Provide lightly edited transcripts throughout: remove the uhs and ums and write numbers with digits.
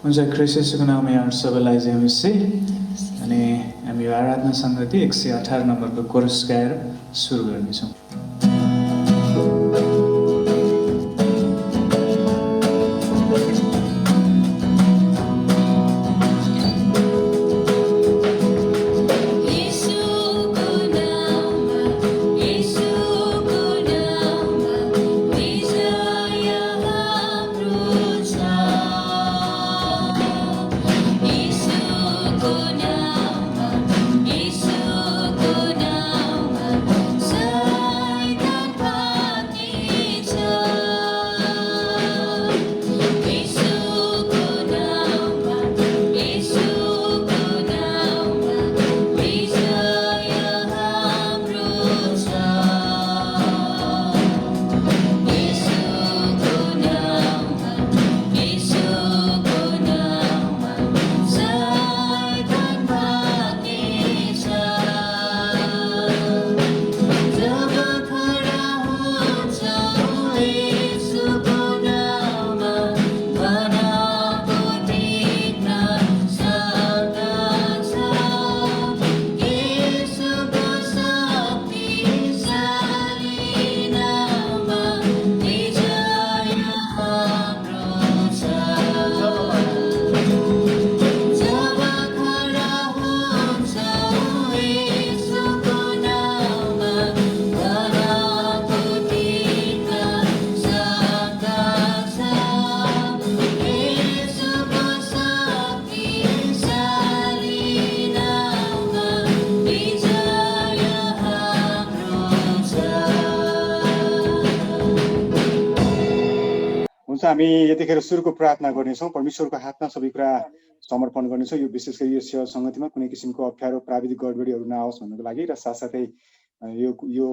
हुन्छ क्रिस्टको नाममा यहाँ सबैलाई जय मसीह। अनि हामी आराधना सङ्गति 118 नम्बरको कोरस गाएर सुरु गर्नेछौँ। हामी यतिखेर सुरुको प्रार्थना गर्नेछौँ। परमेश्वरको हातमा सबै कुरा समर्पण गर्नेछौँ। यो विशेष गरी यो सेवा सङ्गतिमा कुनै किसिमको अप्ठ्यारो प्राविधिक गडबडीहरू नआओस् भन्नको लागि र साथसाथै यो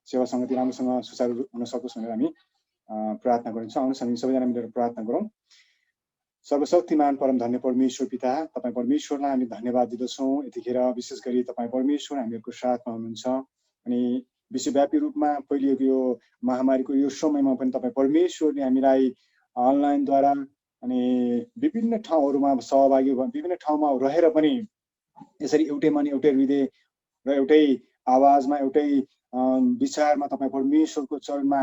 सेवा सङ्गति राम्रोसँग सुचारू हुन सकोस् भनेर हामी प्रार्थना गर्नेछौँ। आउनुहोस् हामी सबैजना मिलेर प्रार्थना गरौँ। सर्वशक्तिमान परम धन्य परमेश्वर पिता, तपाईँ परमेश्वरलाई हामी धन्यवाद दिँदछौँ। यतिखेर विशेष गरी तपाईँ परमेश्वर हामीहरूको साथमा हुनुहुन्छ अनि विश्वव्यापी रूपमा फैलिएको यो महामारीको यो समयमा पनि तपाईँ परमेश्वरले हामीलाई अनलाइनद्वारा अनि विभिन्न ठाउँहरूमा सहभागी विभिन्न ठाउँमा रहेर पनि यसरी एउटै मन एउटै हृदय र एउटै आवाजमा एउटै विचारमा तपाईँ परमेश्वरको चरणमा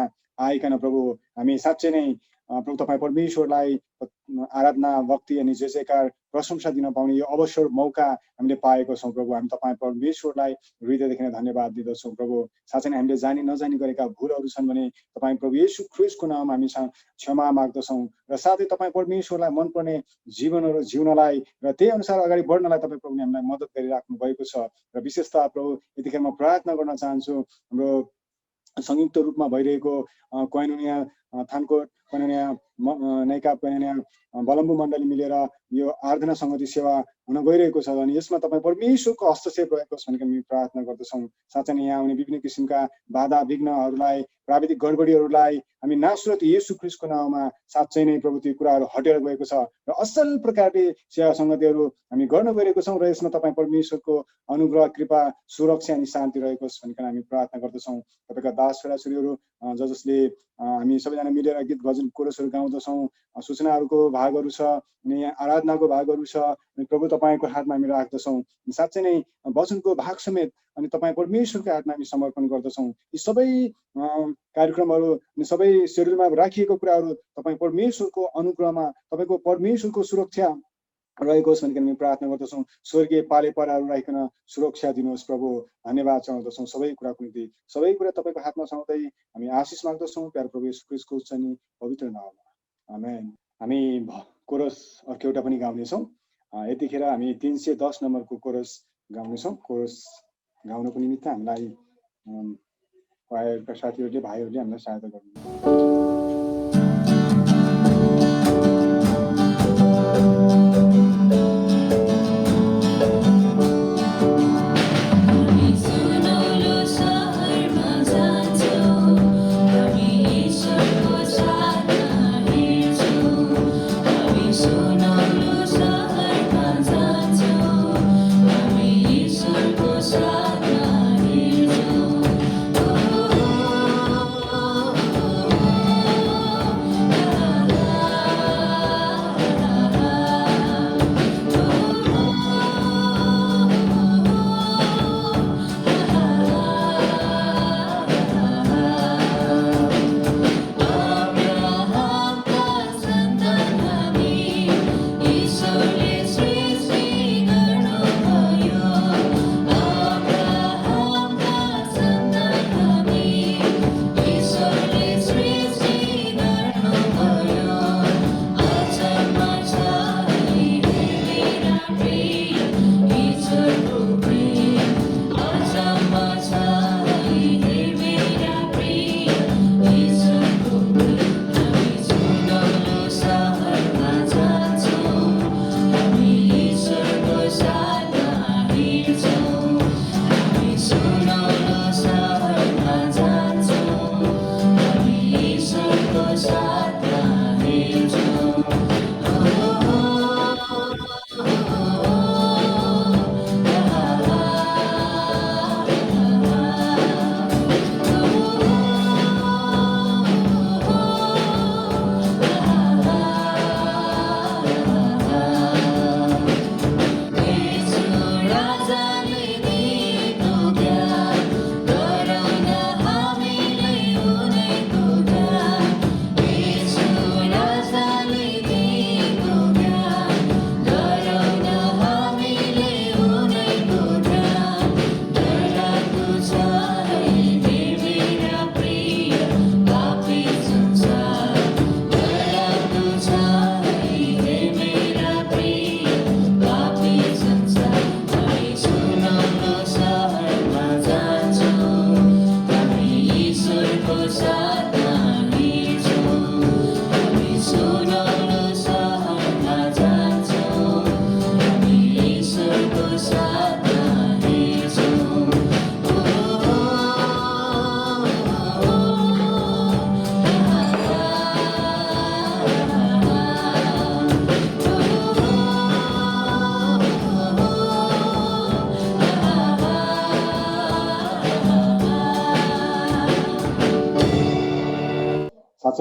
आइकन प्रभु हामी साँच्चै नै प्रभु तपाईँ परमेश्वरलाई आराधना भक्ति अनि जय जयकार प्रशंसा दिन पाउने यो अवसर मौका हामीले पाएको छौँ। प्रभु हामी तपाईँ परमेश्वरलाई हृदयदेखि नै धन्यवाद दिँदछौँ। प्रभु साँच्चै नै हामीले जानी नजानी गरेका भुलहरू छन् भने तपाईँ प्रभु येशू ख्रीष्टको नाममा हामी क्षमा माग्दछौँ र साथै तपाईँ परमेश्वरलाई मनपर्ने जीवनहरू जिउनलाई र त्यही अनुसार अगाडि बढ्नलाई तपाईँ प्रभुले हामीलाई मद्दत गरिराख्नु भएको छ। र विशेषतः प्रभु यतिखेर म प्रार्थना गर्न चाहन्छु हाम्रो संयुक्त रूपमा भइरहेको कोइनोनिया थानकोट कोइनोनिया नैका कोइनोनिया बलम्बु मण्डली मिलेर यो आराधना सङ्गति सेवा हुन गइरहेको छ अनि यसमा तपाईँ परमेश्वरको हस्तक्षेप रहेको छ भनेर हामी प्रार्थना गर्दछौँ। साँच्चै नै यहाँ आउने विभिन्न किसिमका बाधा विघ्नहरूलाई प्राविधिक गडबडीहरूलाई हामी नासरत येशू ख्रीष्टको नाममा साँच्चै नै प्रभु त्यो कुराहरू हटेर गएको छ र असल प्रकारले सेवा सङ्गतिहरू हामी गर्न गइरहेको छौँ र यसमा तपाईँ परमेश्वरको अनुग्रह कृपा सुरक्षा अनि शान्ति रहेको छ भनेर हामी प्रार्थना गर्दछौँ। तपाईँका दास छोराछोरीहरू जसले हामी सबैजना मिलेर गीत भजन कोरसहरू गाउँदछौँ, सूचनाहरूको भागहरू छ अनि आराधनाको भागहरू छ अनि प्रभु तपाईँको हातमा हामी राख्दछौँ। साँच्चै नै वचनको भाग समेत अनि तपाईँ परमेश्वरको हातमा हामी समर्पण गर्दछौँ। यी सबै कार्यक्रमहरू अनि सबै सेड्युलमा राखिएको कुराहरू तपाईँ परमेश्वरको अनुग्रहमा तपाईँको परमेश्वरको सुरक्षा रहेको होस् भनेर हामी प्रार्थना गर्दछौँ। स्वर्गीय पाले पराहरू राखिकन सुरक्षा दिनुहोस् प्रभु, धन्यवाद चढाउँदछौँ। सबै कुराको निम्ति सबै कुरा तपाईँको हातमा छाउँदै हामी आशिष माग्दछौँ प्यारो प्रभु येशू ख्रीष्टको उच्चनी पवित्र नाममा, आमेन। हामी कोरस अर्को एउटा पनि गाउनेछौँ। यतिखेर हामी 310 नम्बरको कोरस गाउनेछौँ। कोरस गाउनको निमित्त हामीलाई क्वायरका साथीहरूले भाइहरूले हामीलाई सहायता गर्नुहुन्छ।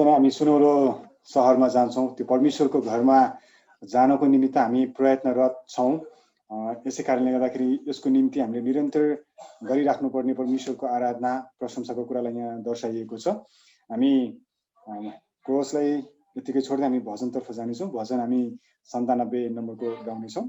साँच्चै नै हामी सुनौलो सहरमा जान्छौँ, त्यो परमेश्वरको घरमा जानको निमित्त हामी प्रयत्नरत छौँ। यसै कारणले गर्दाखेरि यसको निम्ति हामीले निरन्तर गरिराख्नुपर्ने परमेश्वरको आराधना प्रशंसाको कुरालाई यहाँ दर्शाइएको छ। हामी कोरसलाई यतिकै छोड्दै हामी भजनतर्फ जानेछौँ। भजन हामी 97 नम्बरको गाउनेछौँ।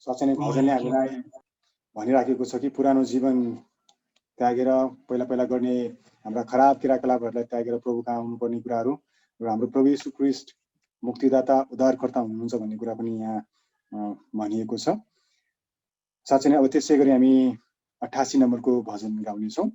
साँच्चै नै भजनले हामीलाई भनिराखेको छ कि पुरानो जीवन त्यागेर पहिला गर्ने हाम्रा खराब क्रियाकलापहरूलाई त्यागेर प्रभु कहाँ आउनुपर्ने कुराहरू र हाम्रो प्रभु येशू ख्रीष्ट मुक्तिदाता उद्धारकर्ता हुनुहुन्छ भन्ने कुरा पनि यहाँ भनिएको छ। साँच्चै नै अब त्यसै गरी हामी 88 नम्बरको भजन गाउनेछौँ।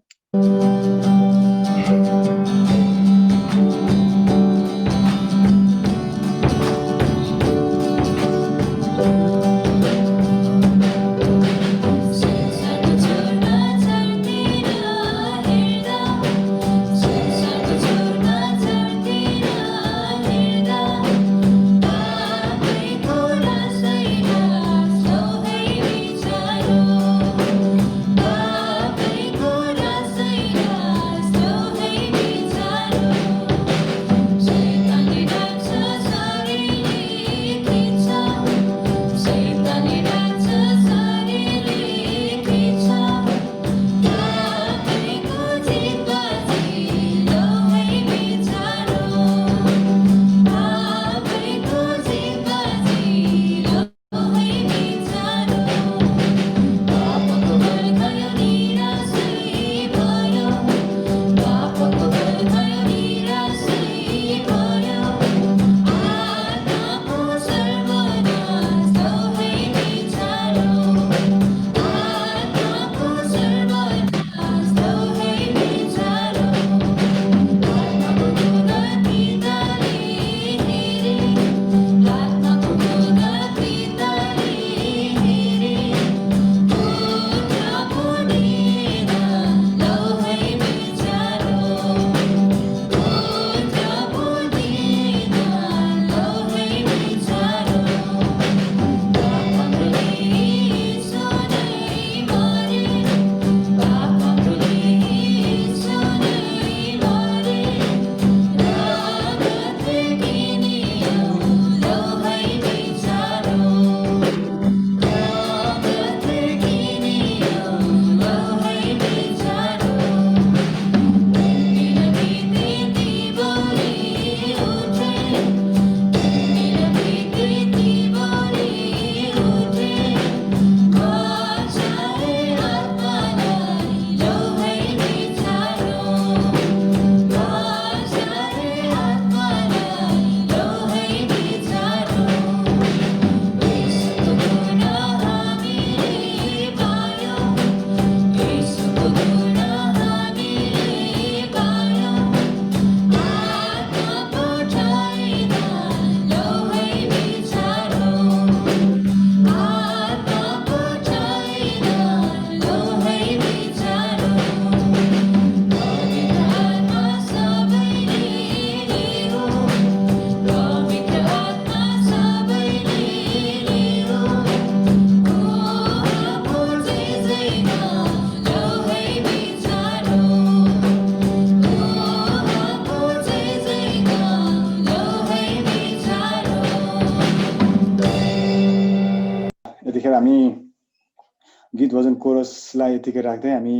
हामी गीत भजन कोरसलाई यतिकै राख्दै हामी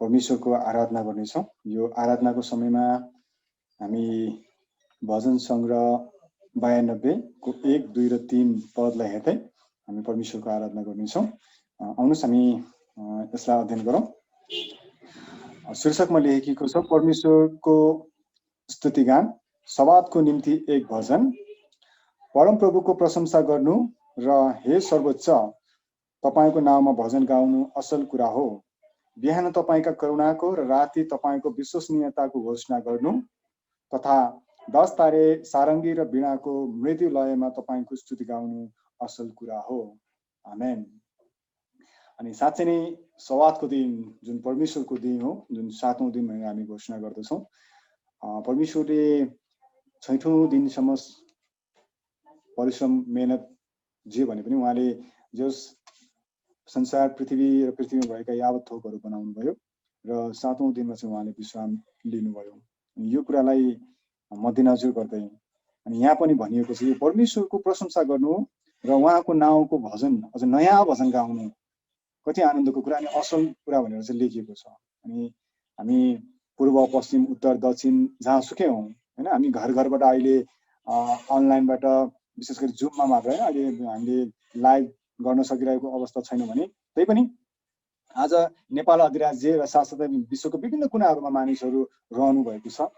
परमेश्वरको आराधना गर्नेछौँ। यो आराधनाको समयमा हामी भजन सङ्ग्रह 92 को 1, 2 र 3 पदलाई हेर्दै हामी परमेश्वरको आराधना गर्नेछौँ। आउनुहोस् हामी यसलाई अध्ययन गरौँ। शीर्षकमा लेखिएको छ परमेश्वरको स्तुतिगान, सवादको निम्ति एक भजन। परमप्रभुको प्रशंसा गर्नु र हे सर्वोच्च तपाईको नाममा भजन गाउनु असल कुरा हो। बिहान तपाईका करुणाको र राति तपाईको विश्वसनीयताको घोषणा गर्नु तथा 10 तारे सारङ्गी र वीणाको मृदु लयमा तपाईको स्तुति गाउनु असल कुरा हो। आमेन। अनि साँच्चै नै सवादको दिन जुन परमेश्वरको दिन हो, जुन 7औं दिन भनेर हामी घोषणा गर्दछौँ। परमेश्वरले 6औं दिनसम्म परिश्रम मेहनत जे भने पनि उहाँले जस संसार पृथ्वी र पृथ्वीमा भएका यावत थोकहरू बनाउनु भयो र 7औं दिनमा चाहिँ उहाँले विश्राम लिनुभयो। यो कुरालाई मध्यनजर गर्दै अनि यहाँ पनि भनिएको छ यो परमेश्वरको प्रशंसा गर्नु र उहाँको नाउँको भजन, अझ नयाँ भजन गाउनु कति आनन्दको कुरा अनि असल कुरा भनेर चाहिँ लेखिएको छ। अनि हामी पूर्व पश्चिम उत्तर दक्षिण जहाँसुकै हौँ होइन, हामी घर घरबाट अहिले अनलाइनबाट विशेष गरी जुममा मात्र होइन अहिले हामीले लाइभ गर्न सकिरहेको अवस्था छैन भने त्यही पनि आज नेपाल अधिराज्य र साथसाथै विश्वको विभिन्न कुनाहरूमा मानिसहरू रहनु भएको छ।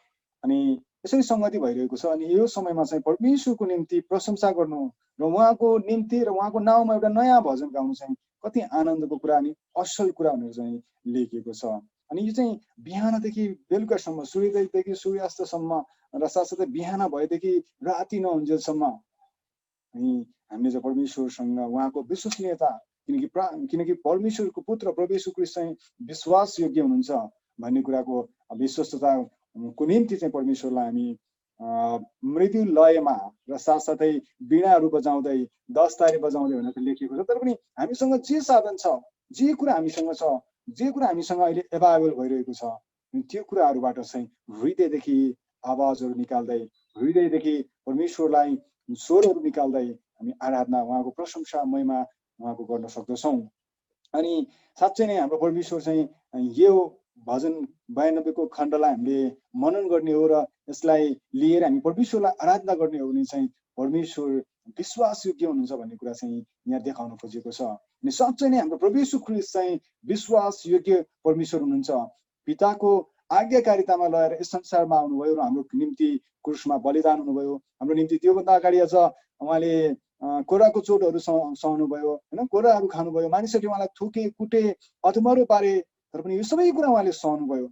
अनि यसरी संगति भइरहेको छ। अनि यो समयमा चाहिँ परमेश्वरको निम्ति प्रशंसा गर्नु र उहाँको निम्ति र उहाँको नाउँमा एउटा नयाँ भजन गाउनु चाहिँ कति आनन्दको कुरा अनि असल कुरा भनेर चाहिँ लेखिएको छ। अनि यो चाहिँ बिहानदेखि बेलुकासम्म, सूर्योदयदेखि सूर्यास्तसम्म र साथसाथै बिहान भएदेखि राति नहुन्जेलसम्म अनि हामीले चाहिँ परमेश्वरसँग उहाँको विश्वसनीयता, किनकि परमेश्वरको पुत्र प्रभु येशू ख्रीष्ट चाहिँ विश्वास योग्य हुनुहुन्छ भन्ने कुराको विश्वस्तताको निम्ति चाहिँ परमेश्वरलाई हामी मृदु लयमा र साथसाथै वीणाहरू बजाउँदै 10 तारे बजाउँदै भनेर लेखिएको छ। तर पनि हामीसँग जे साधन छ, जे कुरा हामीसँग छ, जे कुरा हामीसँग अहिले एभाइलेबल भइरहेको छ, त्यो कुराहरूबाट चाहिँ हृदयदेखि आवाजहरू निकाल्दै, हृदयदेखि परमेश्वरलाई स्वरहरू निकाल्दै हामी आराधना, उहाँको प्रशंसा, महिमा उहाँको गर्न सक्दछौँ। अनि साँच्चै नै हाम्रो परमेश्वर चाहिँ यो भजन 92 को खण्डलाई हामीले मनन गर्ने हो र यसलाई लिएर हामी परमेश्वरलाई आराधना गर्ने हो भने चाहिँ परमेश्वर विश्वास योग्य हुनुहुन्छ भन्ने कुरा चाहिँ यहाँ देखाउन खोजेको छ। अनि साँच्चै नै हाम्रो प्रभु येशू ख्रीष्ट चाहिँ विश्वास योग्य परमेश्वर हुनुहुन्छ। पिताको आज्ञाकारितामा लगेर यस संसारमा आउनुभयो र हाम्रो निम्ति क्रुसमा बलिदान हुनुभयो। हाम्रो निम्ति त्योभन्दा अगाडि अझ उहाँले कोराको चोटहरू सहनुभयो होइन, कोराहरू खानुभयो, मानिसहरूले उहाँलाई थुके कुटे अधमरो पारे, तर पनि यो सबै कुरा उहाँले सहनुभयो।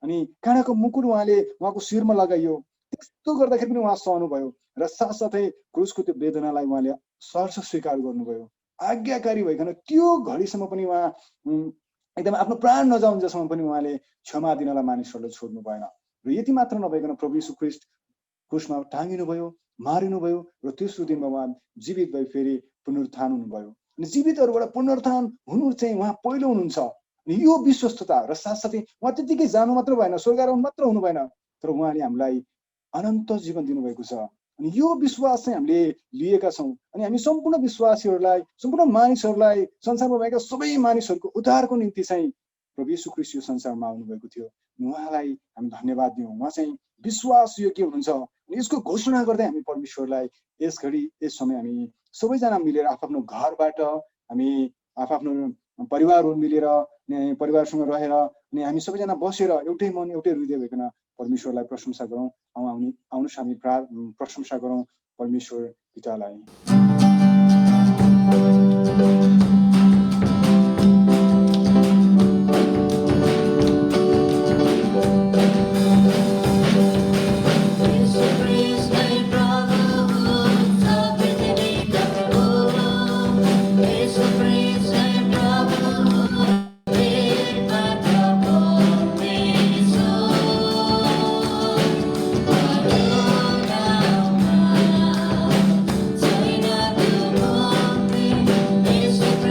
अनि काँडाको मुकुट उहाँले उहाँको शिरमा लगाइयो, त्यस्तो गर्दाखेरि पनि उहाँ सहनुभयो र साथसाथै क्रुसको त्यो वेदनालाई उहाँले सहर्ष स्वीकार गर्नुभयो। आज्ञाकारी भइकन त्यो घडीसम्म पनि उहाँ एकदम आफ्नो प्राण नजाउन्जेलसम्म पनि उहाँले क्षमा दिनलाई मानिसहरूलाई छोड्नु भएन। र यति मात्र नभइकन प्रभु येशू ख्रीष्ट क्रुसमा टाँगिनुभयो, मारिनुभयो र तेस्रो दिनमा उहाँ जीवित भई फेरि पुनरुत्थान हुनुभयो। अनि जीवितहरूबाट पुनरुत्थान हुनु चाहिँ उहाँ पहिलो हुनुहुन्छ। अनि यो विश्वस्तता र साथसाथै उहाँ त्यतिकै जानु मात्र भएन, स्वर्गारोहण मात्र हुनु भएन, तर उहाँले हामीलाई अनन्त जीवन दिनुभएको छ। अनि यो विश्वास चाहिँ हामीले लिएका छौँ। अनि हामी सम्पूर्ण विश्वासीहरूलाई, सम्पूर्ण मानिसहरूलाई, संसारमा भएका सबै मानिसहरूको उद्धारको निम्ति चाहिँ प्रभु येशू ख्रीष्ट यो संसारमा आउनुभएको थियो। उहाँलाई हामी धन्यवाद दियौँ। उहाँ चाहिँ विश्वास योग्य हुनुहुन्छ। अनि यसको घोषणा गर्दै हामी परमेश्वरलाई यस घडी यस समय हामी सबैजना मिलेर आफ्नो घरबाट हामी आफ्नो परिवारहरू मिलेर परिवारसँग रहेर अनि हामी सबैजना बसेर एउटै मन एउटै हृदय भइकन परमेश्वरलाई प्रशंसा गरौँ। आउनुहोस् हामी प्रशंसा गरौँ परमेश्वर पितालाई। It's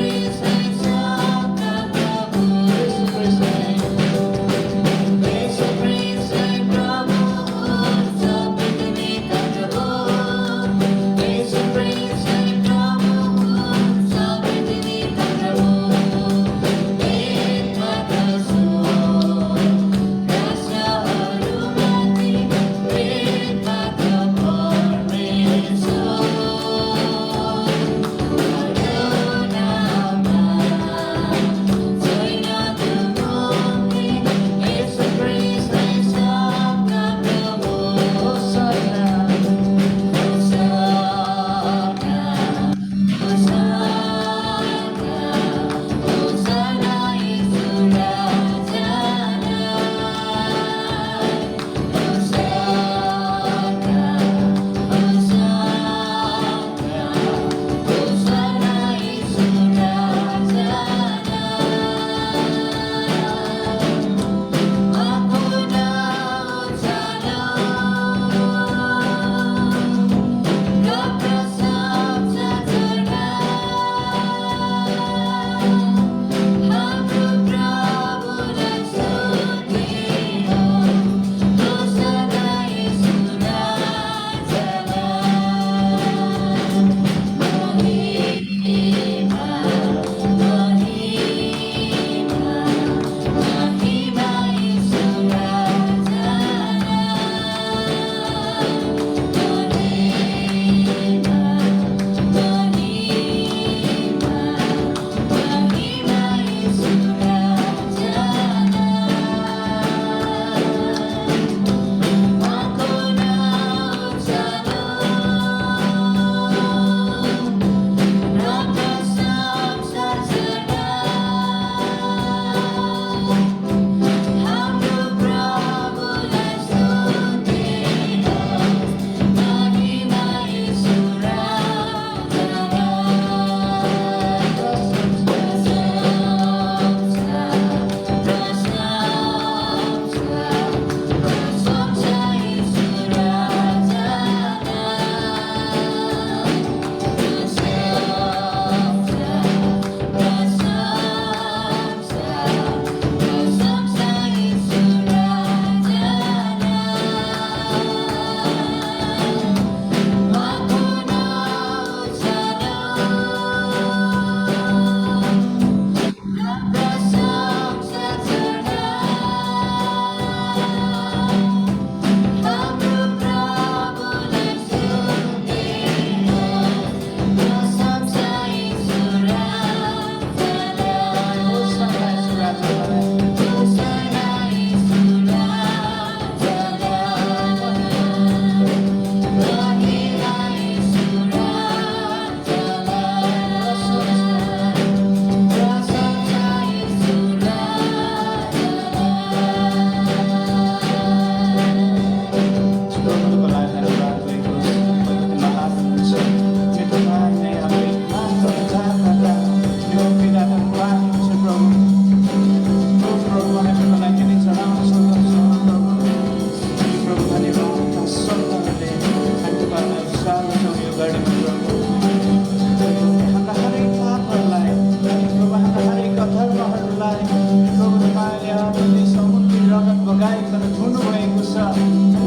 मगाइकन धुनुभएको छ।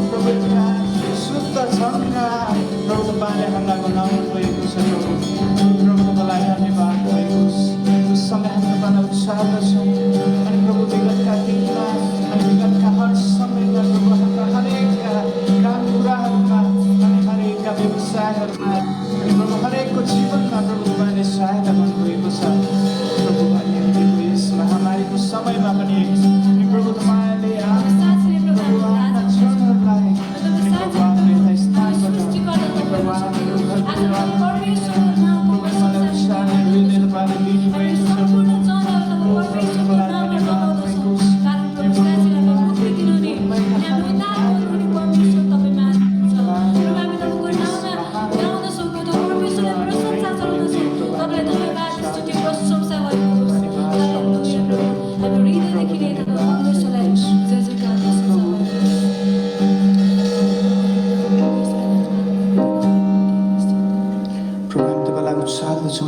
प्रभु त्यहाँ शुद्ध छन्का प्रभु तपाईँले हामीलाई बनाउनु भएको छ। प्रभु तपाईँलाई धन्यवाद भएको यो समय हामी तपाईँलाई उत्साहदछौँ। अनि प्रभु विगतका दिनमा अनि विगतका हर समयमा प्रभु हाम्रा हरेक काम कुराहरूमा अनि हरेकका व्यवसायहरूमा अनि प्रभु हरेकको जीवनमा प्रभु तपाईँले सहायता गर्नुभएको छ। प्रभु अहिले यस महामारीको समयमा पनि प्रभु तपाईँले प्रभु आफ्ना चरणहरूलाई प्रभु आफ्नो स्थानबाट प्रभु आफ्नो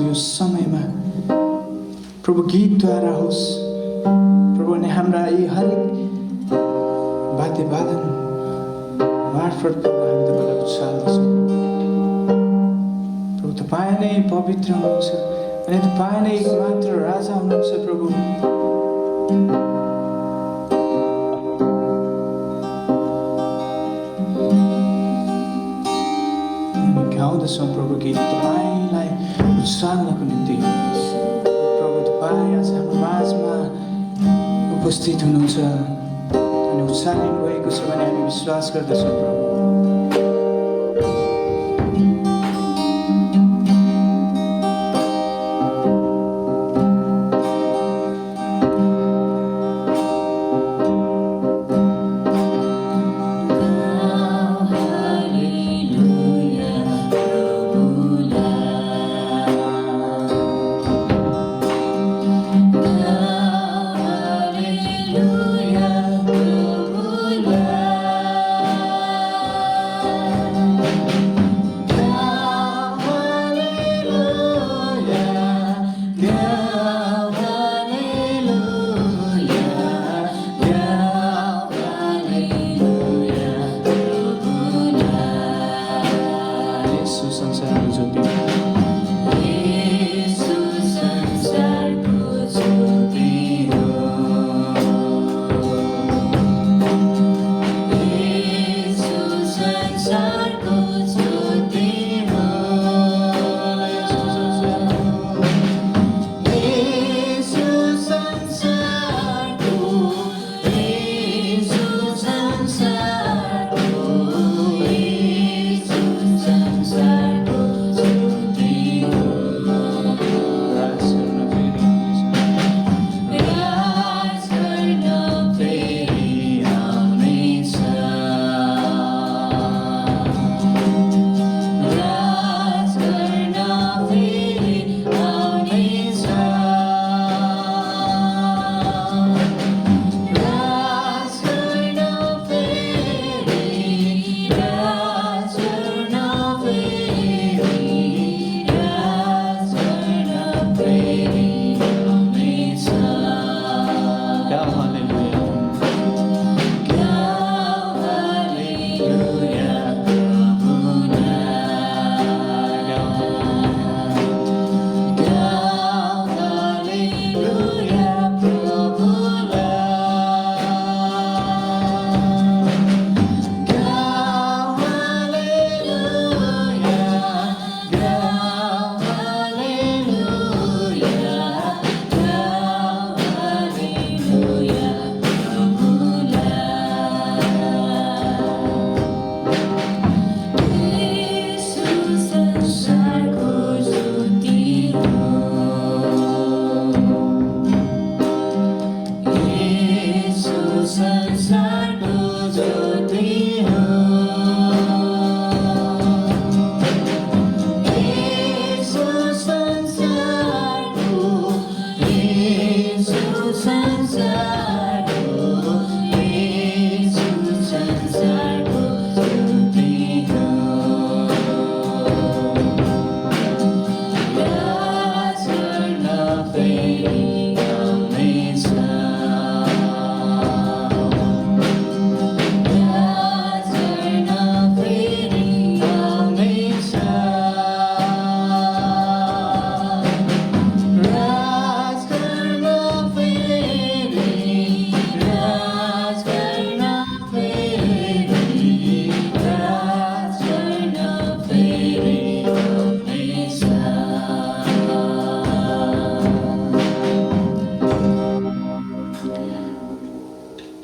यो समयमा प्रभु गीतद्वारा होस् प्रभु ने हाम्रा यी हरेक वाद्य वादन मार्फत प्रभु हामी तपाईँलाई उत्साहदछौँ। प्रभु तपाईँ नै पवित्र हुनुहुन्छ अनि तपाईँ नै एकमात्र राजा हुनुहुन्छ। प्रभु हामी गाउँदछौँ प्रभु गीत तपाईँलाई उत्साहनको निम्ति। प्रभु तपाईँ आज हाम्रो माझमा उपस्थित हुनुहुन्छ अनि उत्साह लिनुभएको छ भने हामी विश्वास गर्दछौँ। प्रभु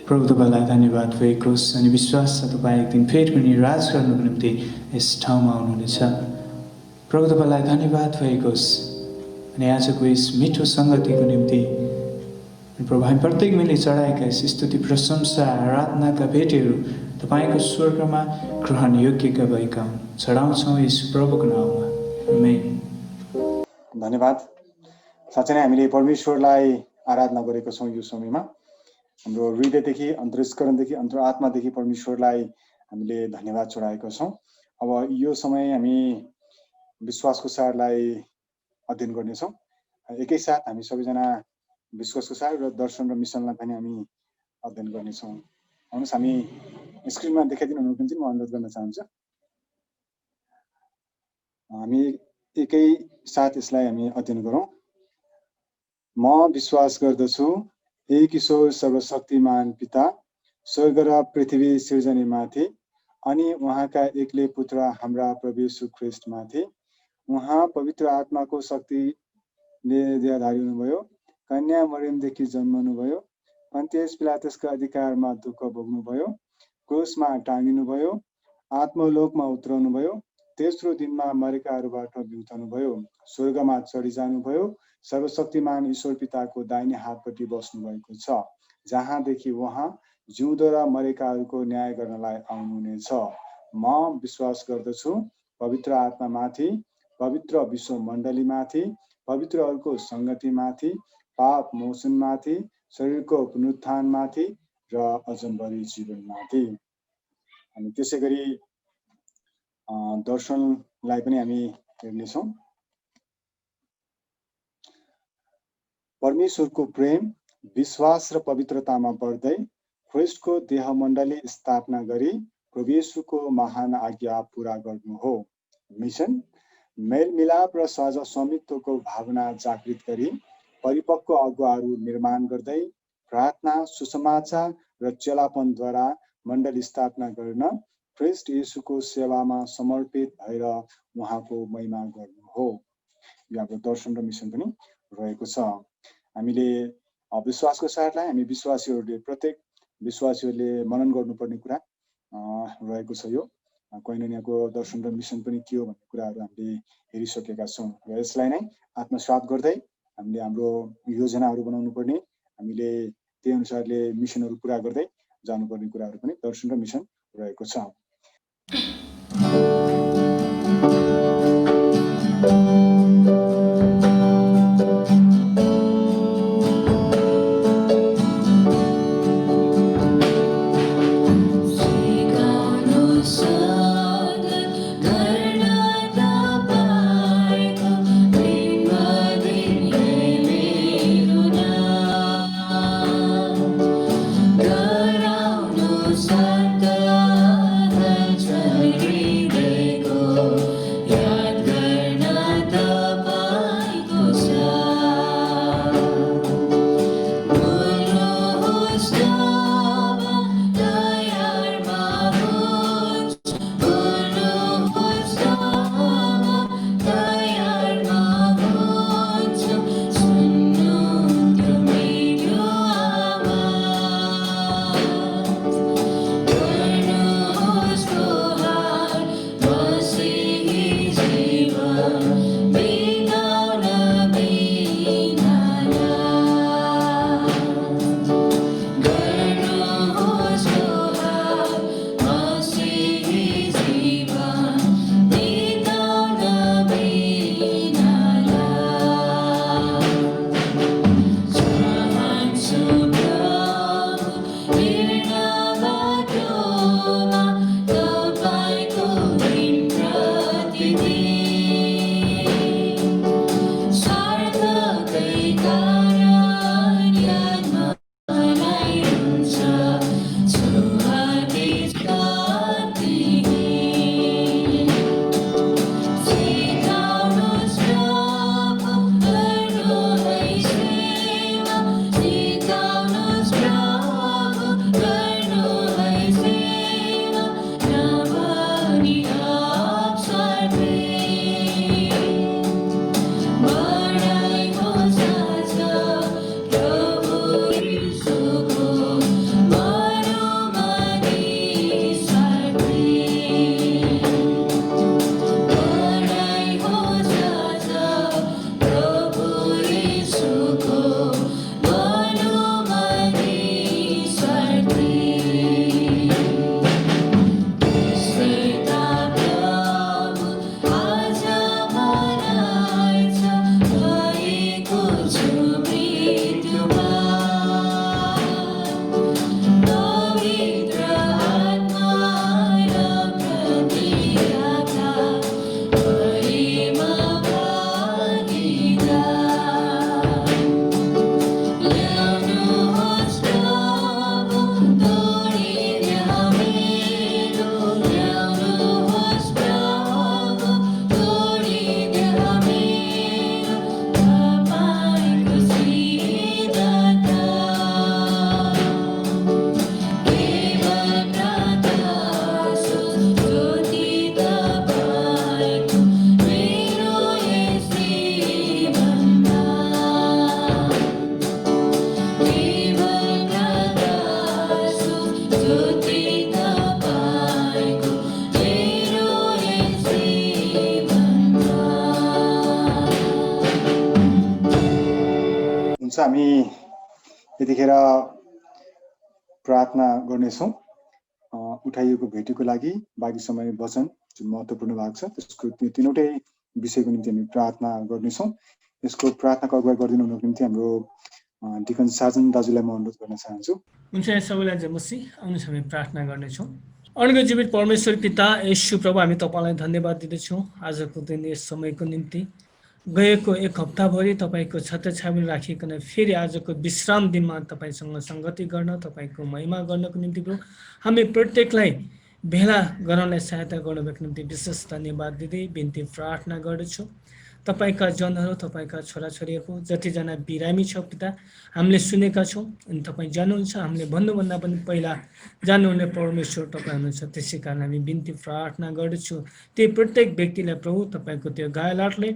प्रभु तपाईँलाई धन्यवाद भएको होस् अनि विश्वास छ तपाईँ एक दिन फेरि पनि राज गर्नुको निम्ति यस ठाउँमा आउनुहुनेछ। प्रभु तपाईँलाई धन्यवाद भएको होस् अनि आजको यस मिठो सङ्गतिको निम्ति प्रभु हामी प्रत्येक मिली चढाएका यस स्तुति प्रशंसा आराधनाका भेटहरू तपाईँको स्वर्गमा ग्रहण योग्यका भएका हुन्। चढाउँछौँ यस प्रभुको नाउँमा, आमेन। धन्यवाद। साँच्चै नै हामीले परमेश्वरलाई आराधना गरेको छौँ। यो समयमा हाम्रो हृदयदेखि, अन्तरस्करणदेखि, अन्तरात्मादेखि परमेश्वरलाई हामीले धन्यवाद चढाएका छौँ। अब यो समय हामी विश्वासको सारलाई अध्ययन गर्नेछौँ। एकैसाथ हामी सबैजना विश्वासको सार र दर्शन र मिसनलाई पनि हामी अध्ययन गर्नेछौँ। आउनुहोस् हामी स्क्रिनमा देखाइदिनु हुनुहुन्छ म अनुरोध गर्न चाहन्छु। हामी एकै साथ यसलाई हामी अध्ययन गरौँ। म विश्वास गर्दछु एक ईश्वर सर्वशक्तिमान पिता, स्वर्ग र पृथ्वी सिर्जनीमाथि अनि उहाँका एक्लै पुत्र हाम्रा प्रभु येशू ख्रीष्टमाथि। उहाँ पवित्र आत्माको शक्तिले देहधारी हुनुभयो, कन्या मरियमदेखि जन्मनुभयो, पन्तियस पिलातसका अधिकारमा दुःख भोग्नुभयो, क्रुसमा टाँगिनुभयो, आत्मलोकमा उत्रनुभयो, तेस्रो दिनमा मरेकाहरूबाट बिउताउनुभयो, स्वर्गमा चढिजानुभयो, सर्वशक्तिमान ईश्वर पिताको दाहिने हातपट्टि बस्नु भएको छ, जहाँदेखि उहाँ जिउँदो र मरेकाहरूको न्याय गर्नलाई आउनुहुनेछ। म विश्वास गर्दछु पवित्र आत्मामाथि, पवित्र विश्व मण्डलीमाथि, पवित्रहरूको सङ्गतिमाथि, पाप मोचनमाथि, शरीरको पुनरुत्थानमाथि र अजन्मभरि जीवनमाथि। अनि त्यसै गरी दर्शनलाई पनि हामी हेर्नेछौँ। परमेश्वरको प्रेम विश्वास र पवित्रतामा बढ्दै ख्रीष्टको देह मण्डली स्थापना गरी प्रभु येशूको महान आज्ञा पूरा गर्नु हो। मिसन मेलमिलाप र साझा स्वामित्वको भावना जागृत गरी परिपक्व अगुवाहरू निर्माण गर्दै प्रार्थना, सुसमाचार र चेलापनद्वारा मण्डली स्थापना गर्न ख्रीष्ट येशूको सेवामा समर्पित भएर उहाँको महिमा गर्नु हो। यो हाम्रो दर्शन र मिसन पनि रहेको छ। हामीले विश्वासको सारलाई हामी विश्वासीहरूले, प्रत्येक विश्वासीहरूले मनन गर्नुपर्ने कुरा रहेको छ। यो कोइनोनियाको दर्शन र मिसन पनि के हो भन्ने कुराहरू हामीले हेरिसकेका छौँ र यसलाई नै आत्मसात गर्दै हामीले हाम्रो योजनाहरू बनाउनु पर्ने, हामीले त्यही अनुसारले मिसनहरू पुरा गर्दै जानुपर्ने कुराहरू पनि दर्शन र मिसन रहेको छ। याद करना हामी यतिखेर प्रार्थना गर्नेछौँ उठाइएको भेटीको लागि। बाँकी समय वचन जुन महत्त्वपूर्ण भाग छ त्यसको तीनवटै विषयको निम्ति हामी प्रार्थना गर्नेछौँ। यसको प्रार्थनाको अगुवाई गरिदिनु हुनुको निम्ति हाम्रो डिकन साजन दाजुलाई म अनुरोध गर्न चाहन्छु। हुन्छ, सबैलाई जमसी आउनुहोस् हामी प्रार्थना गर्नेछौँ। अनगो जीवित परमेश्वर पिता येशू प्रभु, हामी तपाईँलाई धन्यवाद दिँदछौँ आजको दिन यस समयको निम्ति। गएको एक हप्ताभरि तपाईँको छत्रछायामा राखिकन फेरि आजको विश्राम दिनमा तपाईँसँग सङ्गति गर्न, तपाईँको महिमा गर्नको निम्ति प्रभु हामी प्रत्येकलाई भेला गराउनलाई सहायता गर्नुभएको निम्ति विशेष धन्यवाद दिँदै बिन्ती प्रार्थना गर्दछु। तपाईँका जनहरू, तपाईँका छोराछोरीहरू जतिजना बिरामी छ पिता, हामीले सुनेका छौँ अनि तपाईँ जान्नुहुन्छ। हामीले भन्नुभन्दा पनि पहिला जान्नुहुने परमेश्वर तपाईँ हुनुहुन्छ। त्यसै कारण हामी बिन्ती प्रार्थना गर्दछु त्यही प्रत्येक व्यक्तिलाई प्रभु तपाईँको त्यो घायल हातले,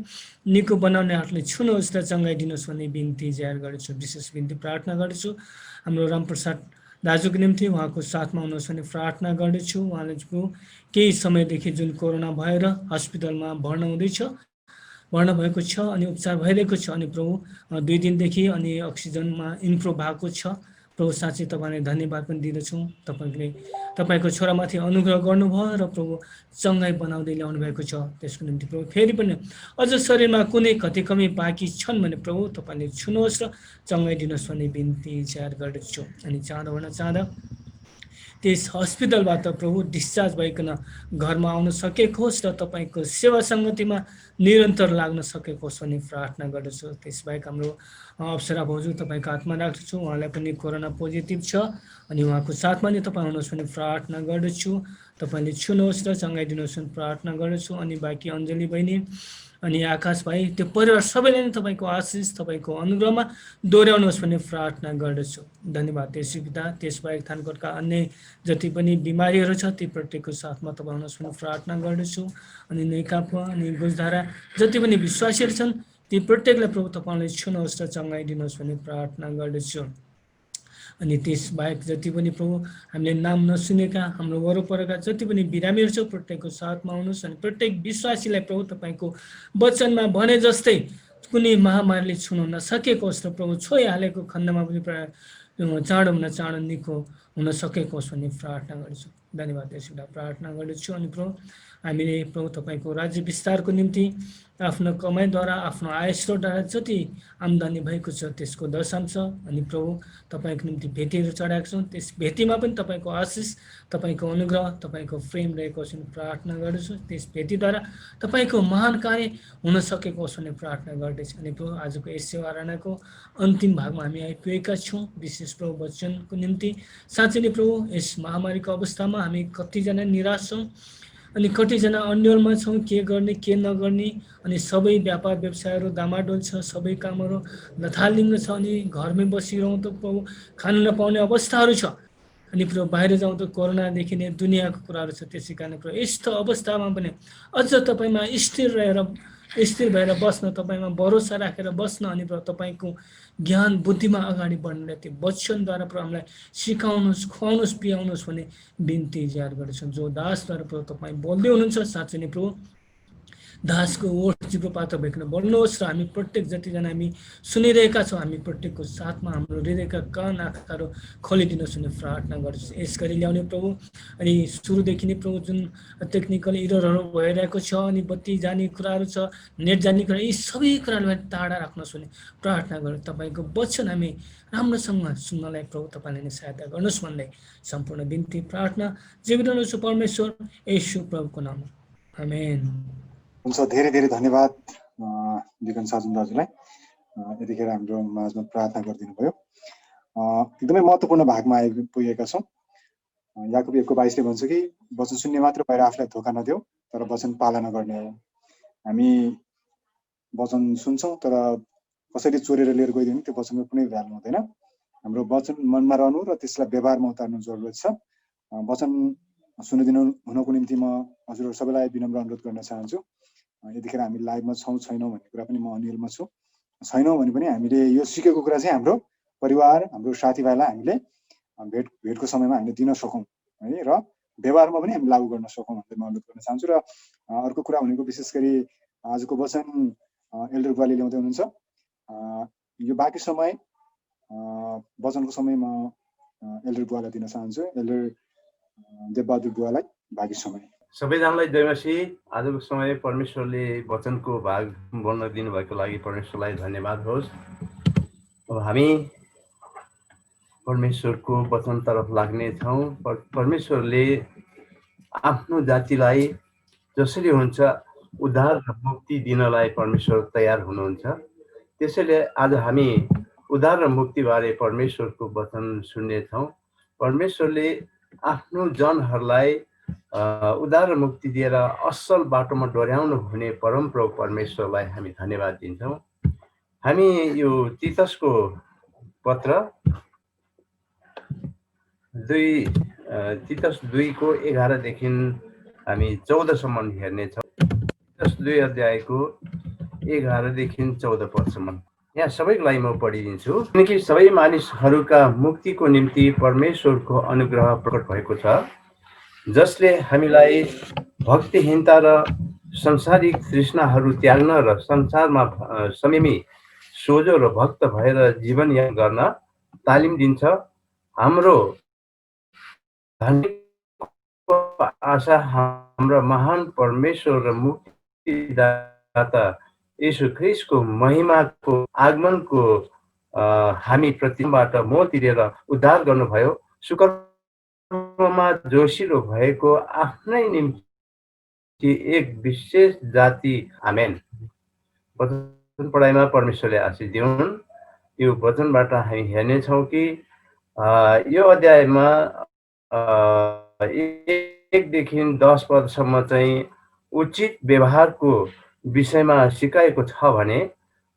निको बनाउने हातले छुनुहोस् र चङ्गाइदिनुहोस् भन्ने बिन्ती जाहेर गर्दछु। विशेष बिन्ती प्रार्थना गर्दछु हाम्रो रामप्रसाद दाजुको निम्ति, उहाँको साथमा हुनुहोस् भन्ने प्रार्थना गर्दछु। उहाँले केही समयदेखि जुन कोरोना भएर हस्पिटलमा भर्ना भएको छ अनि उपचार भइरहेको छ अनि प्रभु 2 दिनदेखि अनि अक्सिजनमा इम्प्रुभ भएको छ। प्रभु साँच्चै तपाईँलाई धन्यवाद पनि दिँदछौँ। तपाईँले तपाईँको छोरामाथि अनुग्रह गर्नुभयो र प्रभु चङ्गाइ बनाउँदै ल्याउनु भएको छ। त्यसको निम्ति प्रभु फेरि पनि अझ शरीरमा कुनै कति कमी बाँकी छन् भने प्रभु तपाईँले छुनुहोस् र चङ्गाइ दिनुहोस् भन्ने बिन्ती जाहेर गर्दछु। अनि चाहँदा त्यस हस्पिटलबाट प्रभु डिस्चार्ज भइकन घरमा आउन सकेको होस् र तपाईँको सेवा सङ्गतिमा निरन्तर लाग्न सकेको होस् भन्ने प्रार्थना गर्दछु। त्यसबाहेक हाम्रो अप्सरा भाउजू तपाईँको हातमा राख्दछु। उहाँलाई पनि कोरोना पोजिटिभ छ अनि उहाँको साथमा नै तपाईँ हुनुहोस् भन्ने प्रार्थना गर्दछु। तपाईँले छुनुहोस् र चङ्गाइदिनुहोस् भन्ने प्रार्थना गर्दछु। अनि बाँकी अञ्जली बहिनी अनि आकाश भाइ, त्यो परिवार सबैले नै तपाईँको आशिष, तपाईँको अनुग्रहमा दोहोऱ्याउनुहोस् भन्ने प्रार्थना गर्दछु। धन्यवाद त्यसै पिता। त्यसबाहेक थानकोटका अन्य जति पनि बिमारीहरू छ ती प्रत्येकको साथमा तपाईँ हुनुहोस् भन्ने प्रार्थना गर्दछु। अनि नैकापा अनि गुजधारा जति पनि विश्वासीहरू छन् ती प्रत्येकलाई प्रभु तपाईँले छुनुहोस् र चङ्गाइदिनुहोस् भन्ने प्रार्थना गर्दछु। अनि त्यसबाहेक जति पनि प्रभु हामीले नाम नसुनेका हाम्रो वरपरका जति पनि बिरामीहरू छ प्रत्येकको साथमा आउनुहोस्। अनि प्रत्येक विश्वासीलाई प्रभु तपाईँको वचनमा भने जस्तै कुनै महामारीले छुन नसकेको होस् र प्रभु छोइहालेको खण्डमा पनि चाँडोभन्दा चाँडो निको हुन सकेको होस् भन्ने प्रार्थना गर्छु। धन्यवाद त्यसबाट प्रार्थना गर्दछु। अनि प्रभु हामीले प्रभु तपाईँको राज्य विस्तारको निम्ति आफ्नो कमाइद्वारा, आफ्नो आय स्रोतद्वारा जति आम्दानी भएको छ त्यसको दशांश अनि प्रभु तपाईँको निम्ति भेटीहरू चढाएको छौँ। त्यस भेटीमा पनि तपाईँको आशिष, तपाईँको अनुग्रह, तपाईँको प्रेम रहेको होस् भन्ने प्रार्थना गर्दछु। त्यस भेटीद्वारा तपाईँको महान कार्य हुन सकेको होस् भन्ने प्रार्थना गर्दैछु। अनि प्रभु आजको यस सेवा राणाको अन्तिम भागमा हामी आइपुगेका छौँ। विशेष प्रभु वचनको निम्ति साँच्चै नै प्रभु यस महामारीको अवस्थामा हामी कतिजना निराश छौँ अनि कतिजना अन्यलमा छौँ, के गर्ने के नगर्ने। अनि सबै व्यापार व्यवसायहरू दामाडोल छ, सबै कामहरू लथालिङ्ग छ अनि घरमै बसिरहँ त प्रभु खानु नपाउने अवस्थाहरू छ। अनि प्रभु बाहिर जाउँ त कोरोनादेखि नै दुनियाँको कुराहरू छ। त्यसै कारण प्रभु यस्तो अवस्थामा पनि अझ तपाईँमा स्थिर भएर बस्न, तपाईँमा भरोसा राखेर बस्न अनि प्रभु तपाईँको ज्ञान बुद्धिमा अगाडि बढ्ने त्यो वचनद्वारा प्रभु हामीलाई सिकाउनुहोस्, खुवाउनुहोस्, पियाउनुहोस् भन्ने बिन्ती जाहेर गर्दछौँ। जो दासद्वारा प्रभु तपाईँ बोल्दै हुनुहुन्छ साँच्चै नै प्रभु दासको ओठ जिब्रो पात्र भइकन बोल्नुहोस् र हामी प्रत्येक जतिजना हामी सुनिरहेका छौँ हामी प्रत्येकको साथमा हाम्रो हृदयका कान आँखाहरू खोलिदिनुहोस् भन्ने प्रार्थना गर्छु। यस गरी ल्याउने प्रभु अनि सुरुदेखि नै प्रभु जुन टेक्निकल इररहरू भइरहेको छ अनि बत्ती जाने कुराहरू छ, नेट जाने कुरा, यी सबै कुराहरूलाई टाढा राख्नुहोस् भन्ने प्रार्थना गर्छु। तपाईँको वचन हामी राम्रोसँग सुन्नलाई प्रभु तपाईँले नै सहायता गर्नुहोस् भन्दै सम्पूर्ण बिन्ती प्रार्थना जीवित हुनुहुन्छ परमेश्वर येशू प्रभुको नाममा, आमेन। हुन्छ, धेरै धेरै धन्यवाद डिकन साजन दाजुलाई यतिखेर हाम्रो माझमा प्रार्थना गरिदिनु भयो। एकदमै महत्त्वपूर्ण भागमा आइपुगेका छौँ। याकुब 1:22ले भन्छ कि वचन सुन्ने मात्र भएर आफूलाई धोका नदेऊ तर वचन पालना गर्ने हो। हामी वचन सुन्छौँ तर कसरी चोरेर लिएर गइदियो भने त्यो वचनको कुनै भ्यालु हुँदैन। हाम्रो वचन मनमा रहनु र त्यसलाई व्यवहारमा उतार्नु जरुरत छ। वचन सुनिदिनु हुनको निम्ति म हजुरहरू सबैलाई विनम्र अनुरोध गर्न चाहन्छु। यतिखेर हामी लाइभमा छौँ छैनौँ भन्ने कुरा पनि म अनिलमा छु। छैनौँ भने पनि हामीले यो सिकेको कुरा चाहिँ हाम्रो परिवार, हाम्रो साथीभाइलाई हामीले भेटको समयमा हामीले दिन सकौँ है र व्यवहारमा पनि हामी लागू गर्न सकौँ भन्दै म अनुरोध गर्न चाहन्छु। र अर्को कुरा भनेको विशेष गरी आजको वचन एल्डर बुवाले ल्याउँदै हुनुहुन्छ। यो बाँकी समय वचनको समय म एल्डर बुवालाई दिन चाहन्छु। एल्डर देवबहादुर बुवालाई बाँकी समय। सबैजनालाई जयमसी। आजको समय परमेश्वरले वचनको भाग बोल्न दिनुभएको लागि परमेश्वरलाई धन्यवाद होस्। अब हामी परमेश्वरको वचनतर्फ लाग्नेछौँ। परमेश्वरले आफ्नो जातिलाई जसरी हुन्छ उद्धार र मुक्ति दिनलाई परमेश्वर तयार हुनुहुन्छ। त्यसैले आज हामी उद्धार र मुक्तिबारे परमेश्वरको वचन सुन्नेछौँ। परमेश्वरले आफ्नो जनहरूलाई उद्धार र मुक्ति दिएर असल बाटोमा डोर्याउनु हुने परमप्रभु परमेश्वरलाई हामी धन्यवाद दिन्छौँ। हामी यो तीतसको पत्र तीतस 2को 11 देखि हामी 14 सम्म हेर्नेछौँ। तीतस 2 अध्यायको 11 देखि 14 पदसम्म यहाँ सबैको लागि म पढिदिन्छु। किनकि सबै मानिसहरूका मुक्तिको निम्ति परमेश्वरको अनुग्रह प्रकट भएको छ, जसले हामीलाई भक्तिहीनता र संसारिक तृष्णाहरू त्याग्न र संसारमा संयमी सोझो र भक्त भएर जीवनयापन गर्न तालिम दिन्छ। हाम्रो आशा हाम्रो महान परमेश्वर र मुक्तिदाता यीशु ख्रीष्टको महिमाको आगमनको हामी प्रतिबाट मोह तिरेर उद्धार गर्नुभयो। सुकर्ममा जोसिलो भएको आफ्नै निम्ति एक विशेष जाति। आमेन। वचन पढाइमा परमेश्वरले आशिष दिउन्। यो वचनबाट हामी हेर्नेछौँ कि यो अध्यायमा 1 देखि 10 पदसम्म चाहिँ उचित व्यवहारको विषयमा सिकाएको छ भने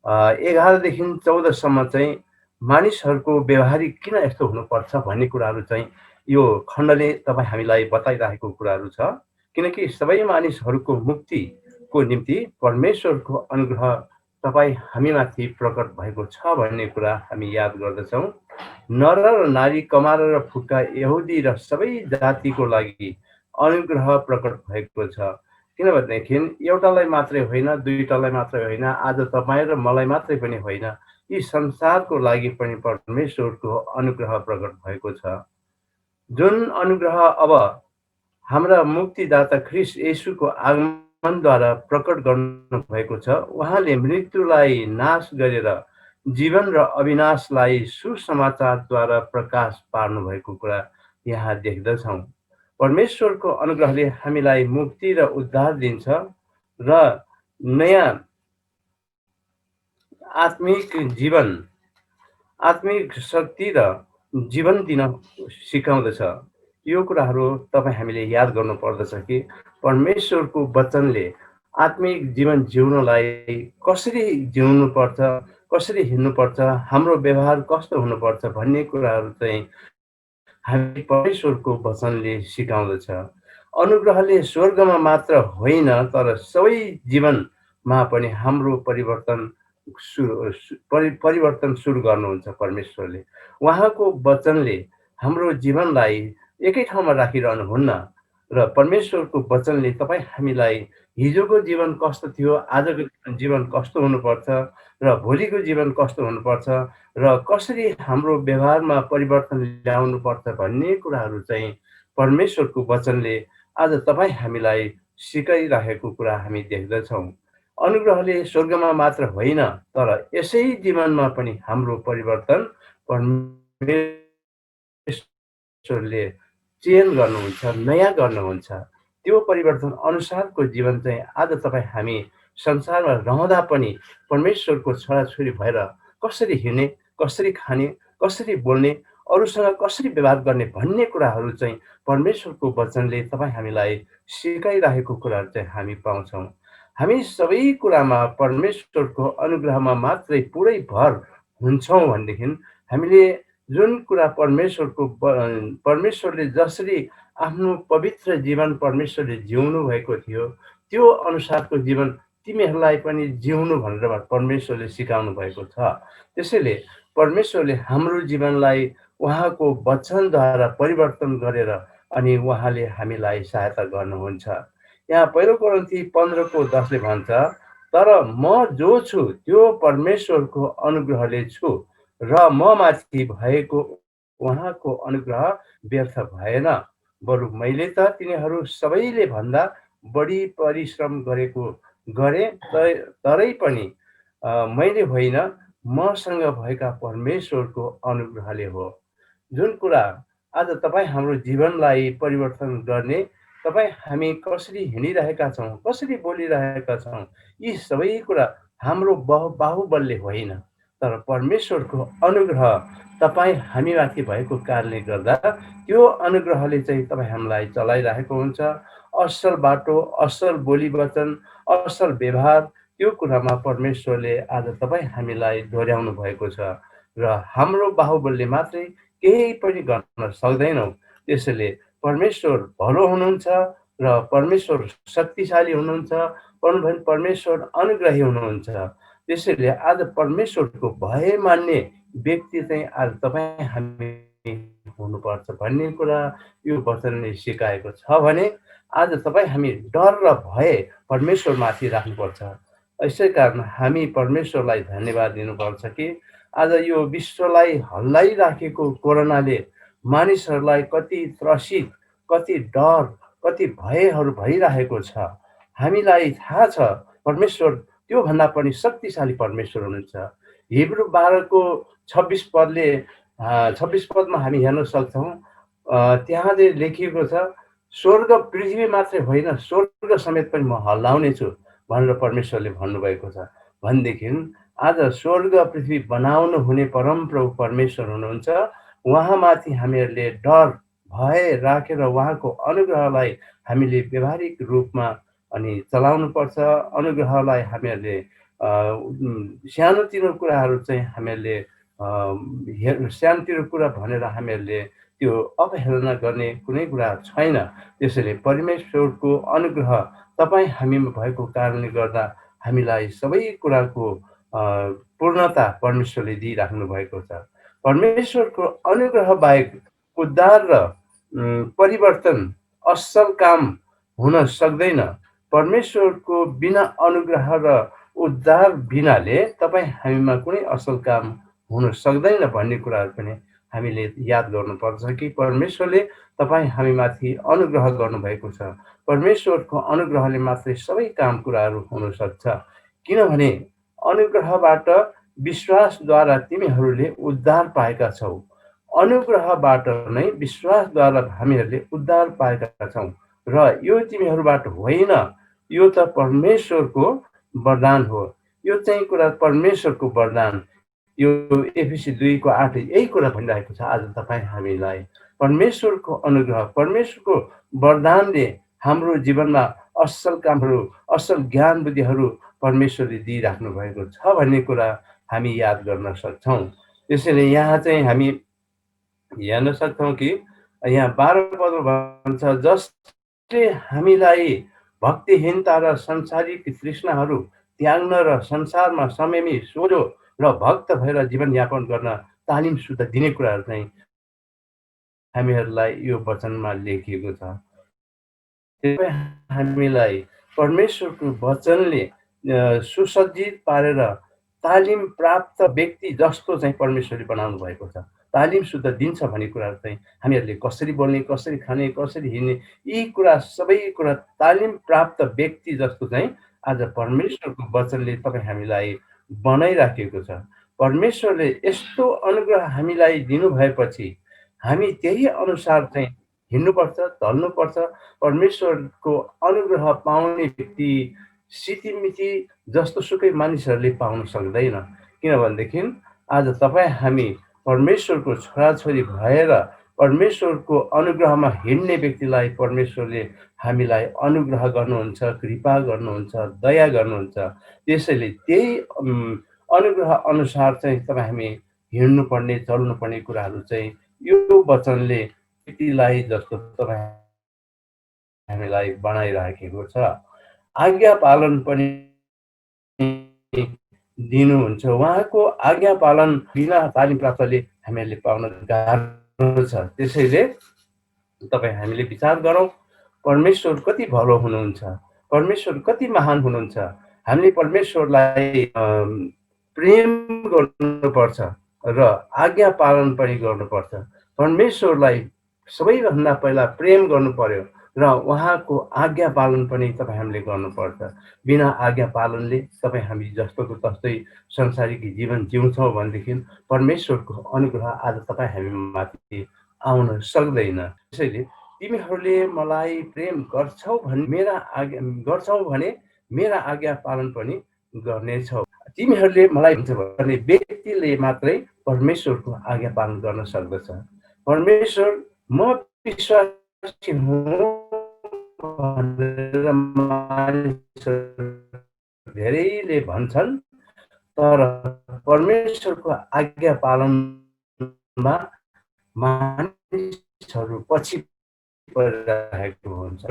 11 देखि 14 सम्म चाहिँ मानिसहरूको व्यवहारिक किन यस्तो हुनुपर्छ भन्ने कुराहरू चाहिँ यो खण्डले तपाईँ हामीलाई बताइरहेको कुराहरू छ। किनकि सबै मानिसहरूको मुक्तिको निम्ति परमेश्वरको अनुग्रह तपाईँ हामीमाथि प्रकट भएको छ भन्ने कुरा हामी याद गर्दछौँ। नर र नारी, कमार र फुक्का, यहुदी र सबै जातिको लागि अनुग्रह प्रकट भएको छ। किनभनेदेखि एउटालाई मात्रै होइन, दुईटालाई मात्रै होइन, आज तपाईँ र मलाई मात्रै पनि होइन, यी संसारको लागि पनि परमेश्वरको अनुग्रह प्रकट भएको छ। जुन अनुग्रह अब हाम्रा मुक्तिदाता ख्रीष्ट येशूको आगमनद्वारा प्रकट गर्नु भएको छ। उहाँले मृत्युलाई नाश गरेर जीवन र अविनाशलाई सुसमाचारद्वारा प्रकाश पार्नु भएको कुरा यहाँ देख्दछौँ। परमेश्वरको अनुग्रहले हामीलाई मुक्ति र उद्धार दिन्छ र नयाँ आत्मिक शक्ति र जीवन दिन सिकाउँदछ। यो कुराहरू तपाईँ हामीले याद गर्नु पर्दछ कि परमेश्वरको वचनले आत्मिक जीवन जिउनलाई कसरी जिउनुपर्छ, कसरी हिँड्नुपर्छ, हाम्रो व्यवहार कस्तो हुनुपर्छ भन्ने कुराहरू चाहिँ हामी परमेश्वरको वचनले सिकाउँदछ। अनुग्रहले स्वर्गमा मात्र होइन तर सबै जीवनमा पनि हाम्रो परिवर्तन सुरु गर्नुहुन्छ परमेश्वरले। उहाँको वचनले हाम्रो जीवनलाई एकै ठाउँमा राखिरहनुहुन्न र परमेश्वरको वचनले तपाईँ हामीलाई हिजोको जीवन कस्तो थियो, आजको जीवन कस्तो हुनुपर्छ र भोलिको जीवन कस्तो हुनुपर्छ र कसरी हाम्रो व्यवहारमा परिवर्तन ल्याउनुपर्छ भन्ने कुराहरू चाहिँ परमेश्वरको वचनले आज तपाईँ हामीलाई सिकाइरहेको कुरा हामी देख्दछौँ। अनुग्रहले स्वर्गमा मात्र होइन तर यसै जीवनमा पनि हाम्रो परिवर्तन परमेश्वरले चेन्ज गर्नुहुन्छ, नयाँ गर्नुहुन्छ। त्यो परिवर्तन अनुसारको जीवन चाहिँ आज तपाईँ हामी संसारमा रहँदा पनि परमेश्वरको छोराछोरी भएर कसरी हिँड्ने, कसरी खाने, कसरी बोल्ने, अरूसँग कसरी व्यवहार गर्ने भन्ने कुराहरू चाहिँ परमेश्वरको वचनले तपाईँ हामीलाई सिकाइरहेको कुराहरू चाहिँ हामी पाउँछौँ। हामी सबै कुरामा परमेश्वरको अनुग्रहमा मात्रै पुरै भर हुन्छौँ भनेदेखि हामीले जुन कुरा परमेश्वरले जसरी आफ्नो पवित्र जीवन परमेश्वरले जिउनु भएको थियो त्यो अनुसारको जीवन तिमीहरूलाई पनि जिउनु भनेर परमेश्वरले सिकाउनु भएको छ। त्यसैले परमेश्वरले हाम्रो जीवनलाई उहाँको वचनद्वारा परिवर्तन गरेर अनि उहाँले हामीलाई सहायता गर्नुहुन्छ। यहाँ 1 कोरिन्थी 15:10 भन्छ, तर म जो छु त्यो परमेश्वरको अनुग्रहले छु र म माथि भएको उहाँको अनुग्रह व्यर्थ भएन, बरु मैले त तिनीहरू सबैले भन्दा बढी परिश्रम गरे, तरै पनि मैले होइन, मसँग भएका परमेश्वरको अनुग्रहले हो। जुन कुरा आज तपाईँ हाम्रो जीवनलाई परिवर्तन गर्ने, तपाईँ हामी कसरी हिँडिरहेका छौँ, कसरी बोलिरहेका छौँ, यी सबै कुरा हाम्रो बाहुबलले होइन, तर परमेश्वरको अनुग्रह तपाईँ हामीमाथि भएको कारणले गर्दा त्यो अनुग्रहले चाहिँ तपाईँ हामीलाई चलाइरहेको हुन्छ। असल बाटो, असल बोली वचन, असल व्यवहार, त्यो कुरामा परमेश्वरले आज तपाईँ हामीलाई दोहोऱ्याउनु भएको छ र हाम्रो बाहुबलले मात्रै केही पनि गर्न सक्दैनौँ। त्यसैले परमेश्वर भलो हुनुहुन्छ र परमेश्वर शक्तिशाली हुनुहुन्छ, परमेश्वर अनुग्रही हुनुहुन्छ। त्यसैले आज परमेश्वरको भय मान्ने व्यक्ति चाहिँ आज तपाईँ हामी हुनुपर्छ भन्ने कुरा यो वचनले सिकाएको छ भने आज तपाईँ हामी डर र भय परमेश्वरमाथि राख्नुपर्छ। यसै कारण हामी परमेश्वरलाई धन्यवाद दिनुपर्छ कि आज यो विश्वलाई हल्लाइराखेको कोरोनाले मानिसहरूलाई कति त्रसित, कति डर, कति भयहरू भइरहेको छ। हामीलाई थाहा छ परमेश्वर त्योभन्दा पनि शक्तिशाली परमेश्वर हुनुहुन्छ। हिब्रू 12को 26 पदले 26 पदमा हामी हेर्न सक्छौँ, त्यहाँ चाहिँ लेखिएको छ, स्वर्ग पृथ्वी मात्रै होइन, स्वर्ग समेत पनि म हल्लाउने छु भनेर परमेश्वरले भन्नुभएको छ। भनेदेखि आज स्वर्ग पृथ्वी बनाउनु हुने परमप्रभु परमेश्वर हुनुहुन्छ। उहाँमाथि हामीहरूले डर भय राखेर उहाँको अनुग्रहलाई हामीले व्यावहारिक रूपमा अनि चलाउनुपर्छ। अनुग्रहलाई हामीहरूले सानोतिनो कुराहरू चाहिँ हामीहरूले सानोतिनो कुरा भनेर हामीहरूले त्यो अवहेलना गर्ने कुनै कुरा छैन। त्यसैले परमेश्वरको अनुग्रह तपाईँ हामीमा भएको कारणले गर्दा हामीलाई सबै कुराको पूर्णता परमेश्वरले दिइराख्नु भएको छ। परमेश्वरको अनुग्रह बाहेक उद्धार र परिवर्तन, असल काम हुन सक्दैन। परमेश्वरको बिना अनुग्रह र उद्धार बिनाले तपाईँ हामीमा कुनै असल काम हुन सक्दैन भन्ने कुराहरू पनि हामीले याद गर्नुपर्छ कि परमेश्वरले तपाईँ हामीमाथि अनुग्रह गर्नुभएको छ। परमेश्वरको अनुग्रहले मात्रै सबै काम कुराहरू हुन सक्छ। किनभने अनुग्रहबाट विश्वासद्वारा तिमीहरूले उद्धार पाएका छौ। अनुग्रहबाट नै विश्वासद्वारा हामीहरूले उद्धार पाएका छौँ र यो तिमीहरूबाट होइन, यो त परमेश्वरको वरदान हो। यो चाहिँ कुरा परमेश्वरको वरदान। यो एफएसी 2को 8 यही कुरा भनिरहेको छ आज तपाईँ हामीलाई। परमेश्वरको अनुग्रह, परमेश्वरको वरदानले हाम्रो जीवनमा असल कामहरू, असल ज्ञान बुद्धिहरू परमेश्वरले दिइराख्नु भएको छ भन्ने कुरा हामी याद गर्न सक्छौँ। त्यसैले यहाँ चाहिँ हामी हेर्न सक्छौँ कि यहाँ 12 पदमा भन्छ, जसले हामीलाई भक्तिहीनता र संसारिक तृष्णाहरू त्याग्न र संसारमा संयमी, सोझो र भक्त भएर जीवनयापन गर्न तालिम सुध दिने कुराहरू चाहिँ हामीहरूलाई यो वचनमा लेखिएको छ। हामीलाई परमेश्वरको वचनले सुसज्जित पारेर तालिम प्राप्त व्यक्ति जस्तो चाहिँ परमेश्वरले बनाउनु भएको छ। तालिम शुद्ध दिन्छ भन्ने कुराहरू चाहिँ हामीहरूले कसरी बोल्ने, कसरी खाने, कसरी हिँड्ने, यी कुरा सबै कुरा तालिम प्राप्त व्यक्ति जस्तो चाहिँ आज परमेश्वरको वचनले तपाईँ हामीलाई बनाइराखेको छ। परमेश्वरले यस्तो अनुग्रह हामीलाई दिनुभएपछि हामी त्यही अनुसार चाहिँ हिँड्नुपर्छ, चल्नुपर्छ। परमेश्वरको अनुग्रह पाउने व्यक्ति सितिमिति जस्तो सुकै मानिसहरूले पाउन सक्दैन। किनभनेदेखि आज तपाईँ हामी परमेश्वरको छोराछोरी भएर परमेश्वरको अनुग्रहमा हिँड्ने व्यक्तिलाई परमेश्वरले हामीलाई अनुग्रह गर्नुहुन्छ, कृपा गर्नुहुन्छ, दया गर्नुहुन्छ। त्यसैले त्यही अनुग्रह अनुसार चाहिँ तपाईँ हामी हिँड्नुपर्ने, चल्नुपर्ने कुराहरू चाहिँ यो वचनले व्यक्तिलाई जस्तो तपाईँ हामीलाई बनाइराखेको छ। आज्ञा पालन पनि दिनुहुन्छ। उहाँको आज्ञा पालन बिना तालिम प्राप्तले हामीहरूले पाउन गाह्रो छ। त्यसैले तपाईँ हामीले विचार गरौँ, परमेश्वर कति भलो हुनुहुन्छ, परमेश्वर कति महान हुनुहुन्छ। हामीले परमेश्वरलाई प्रेम गर्नुपर्छ, र आज्ञा पालन पनि गर्नुपर्छ। परमेश्वरलाई सबैभन्दा पहिला प्रेम गर्नु पर्यो र उहाँको आज्ञा पालन पनि तपाईँ हामीले गर्नुपर्छ। बिना आज्ञा पालनले तपाईँ हामी जस्तोको तस्तै संसारिक जीवन जिउँछौँ भनेदेखि परमेश्वरको अनुग्रह आज तपाईँ हामी माथि आउन सक्दैन। त्यसैले तिमीहरूले मलाई प्रेम गर्छौ भने मेरा आज्ञा पालन पनि गर्नेछौ। तिमीहरूले मलाई भन्छ भने व्यक्तिले मात्रै परमेश्वरको आज्ञा पालन गर्न सक्दछ। परमेश्वर म विश्वासी हुँ भनेर मानिसहरू धेरैले भन्छन्, तर परमेश्वरको आज्ञा पालनमा मानिसहरू पछि परिरहेको हुन्छ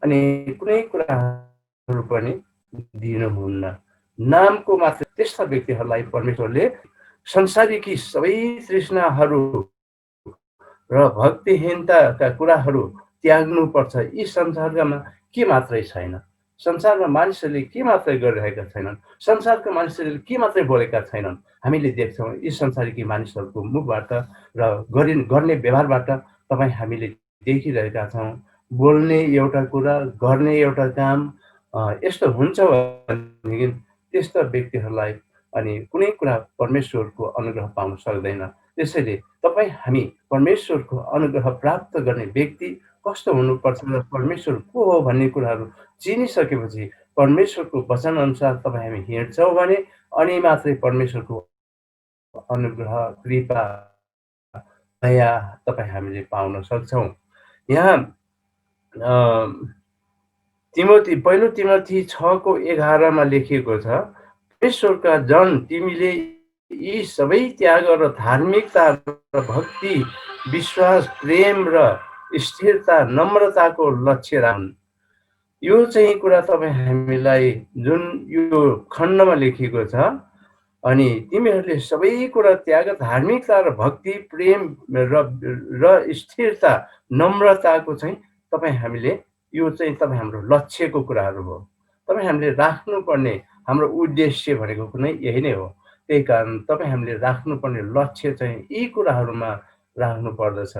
अनि कुनै कुराहरू पनि दिनुहुन्न। नामको मात्र त्यस्ता व्यक्तिहरूलाई परमेश्वरले संसारिकी सबै तृष्णाहरू र भक्तिहीनताका कुराहरू त्याग्नुपर्छ। यी संसारमा के मात्रै छैन, संसारमा मानिसहरूले के मात्रै गरिरहेका छैनन्, संसारका मानिसहरूले के मात्रै बोलेका छैनन्। हामीले देख्छौँ यी संसारिकी मानिसहरूको मुखबाट र गर्ने व्यवहारबाट तपाईँ हामीले देखिरहेका छौँ। बोल्ने एउटा कुरा, गर्ने एउटा काम यस्तो हुन्छ भनेदेखि त्यस्ता व्यक्तिहरूलाई अनि कुनै कुरा परमेश्वरको अनुग्रह पाउन सक्दैन। त्यसैले तपाईँ हामी परमेश्वरको अनुग्रह प्राप्त गर्ने व्यक्ति कस्तो हुनुपर्छ र परमेश्वर को हो भन्ने कुराहरू चिनिसकेपछि परमेश्वरको वचन अनुसार तपाईँ हामी हिँड्छौँ भने अनि मात्रै परमेश्वरको अनुग्रह, कृपा, दया तपाईँ हामीले पाउन सक्छौँ। यहाँ पहिलो तिमोथी 6:11 लेखिएको छ, परमेश्वरका जन तिमीले यी सबै त्याग र धार्मिकता र भक्ति, विश्वास, प्रेम र स्थिरता, नम्रताको लक्ष्य राख्नु। यो चाहिँ कुरा तपाईँ हामीलाई जुन यो खण्डमा लेखिएको छ, अनि तिमीहरूले सबै कुरा त्याग, धार्मिकता र भक्ति, प्रेम र स्थिरता, नम्रताको चाहिँ तपाईँ हामीले यो चाहिँ तपाईँ हाम्रो लक्ष्यको कुराहरू हो। तपाईँ हामीले राख्नुपर्ने हाम्रो उद्देश्य भनेको कुनै यही नै हो। त्यही कारण तपाईँ हामीले राख्नुपर्ने लक्ष्य चाहिँ यी कुराहरूमा राख्नु पर्दछ।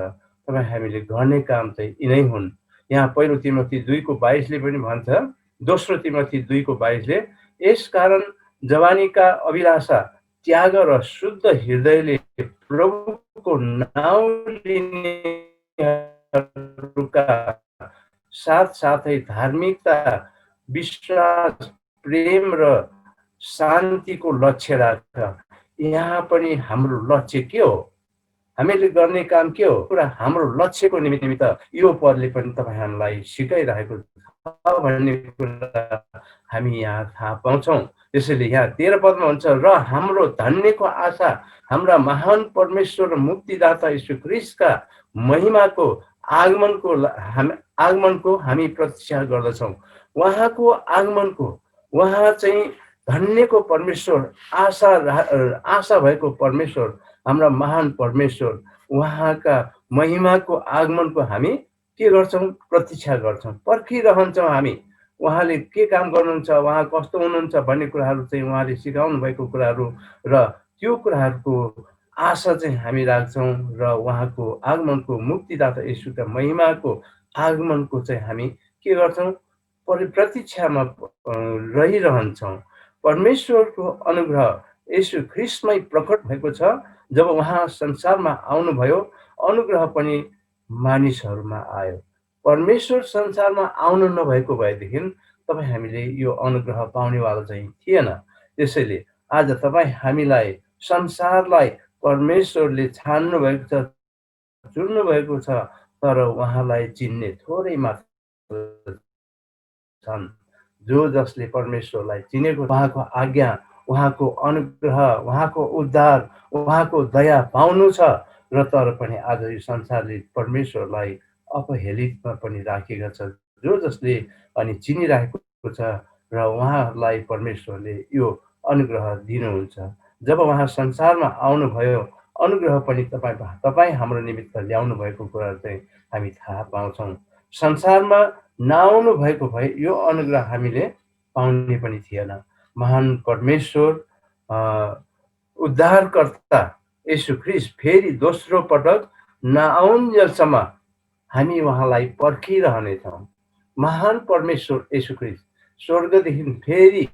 तपाईँ हामीले गर्ने काम चाहिँ यिनै हुन्। यहाँ पहिलो तिमोथी 2:22 पनि भन्छ, दोस्रो तिमोथी 2:22 यसकारण जवानीका अभिलाषा त्याग र शुद्ध हृदयले प्रभुको नाउँ लिनेहरूका साथसाथै धार्मिकता, विश्वास, प्रेम र शान्तिको लक्ष्य राख। यहाँ पनि हाम्रो लक्ष्य के हो, हामीले गर्ने काम के हो, पुरा हाम्रो लक्ष्यको निमित्त यो पदले पनि तपाईँ हामीलाई सिकाइरहेको छ भन्ने कुरा हामी यहाँ थाहा पाउँछौँ। त्यसैले यहाँ 13 पदमा हुन्छ, र हाम्रो धन्यको आशा हाम्रा महान परमेश्वर र मुक्तिदाता यीशु ख्रीष्टका महिमाको आगमनको हामी प्रतीक्षा गर्दछौँ। उहाँको आगमनको, उहाँ चाहिँ धन्यको परमेश्वर, आशा भएको परमेश्वर, हाम्रा महान परमेश्वर, उहाँका महिमाको आगमनको हामी के गर्छौँ, प्रतीक्षा गर्छौँ, पर्खिरहन्छौँ। हामी उहाँले के काम गर्नुहुन्छ, उहाँ कस्तो हुनुहुन्छ भन्ने कुराहरू चाहिँ उहाँले सिकाउनु भएको कुराहरू र त्यो कुराहरूको आशा चाहिँ हामी राख्छौँ र उहाँको आगमनको, मुक्तिदाता येशूका महिमाको आगमनको चाहिँ हामी के गर्छौँ, प्रतीक्षामा रहिरहन्छौँ। परमेश्वरको अनुग्रह येशू ख्रीष्टमै प्रकट भएको छ। जब उहाँ संसारमा आउनुभयो, अनुग्रह पनि मानिसहरूमा आयो। परमेश्वर संसारमा आउनु नभएको भएदेखि तपाईँ हामीले यो अनुग्रह पाउनेवाला चाहिँ थिएन। त्यसैले आज तपाईँ हामीलाई, संसारलाई परमेश्वरले छान्नु भएको छ, चुन्नु भएको छ, तर उहाँलाई चिन्ने थोरै मात्र छन्। जो जसले परमेश्वरलाई चिनेको, उहाँको आज्ञा, उहाँको अनुग्रह, उहाँको उद्धार, उहाँको दया पाउनु छ, र तर पनि आज यो संसारले परमेश्वरलाई अपहेलितमा पनि राखेका छ। जो जसले अनि चिनिरहेको छ र उहाँहरूलाई परमेश्वरले यो अनुग्रह दिनुहुन्छ। जब उहाँ संसारमा आउनुभयो, अनुग्रह पनि तपाईँ हाम्रो निमित्त ल्याउनु भएको कुराहरू चाहिँ हामी थाहा पाउँछौँ। संसारमा नआउनु भएको भए यो अनुग्रह हामीले पाउने पनि थिएन। महान परमेश्वर, उद्धारकर्ता येशू ख्रीष्ट फेरि दोस्रो पटक नआउन्जेलसम्म हामी उहाँलाई पर्खिरहनेछौँ। महान परमेश्वर येशू ख्रीष्ट स्वर्गदेखि फेरि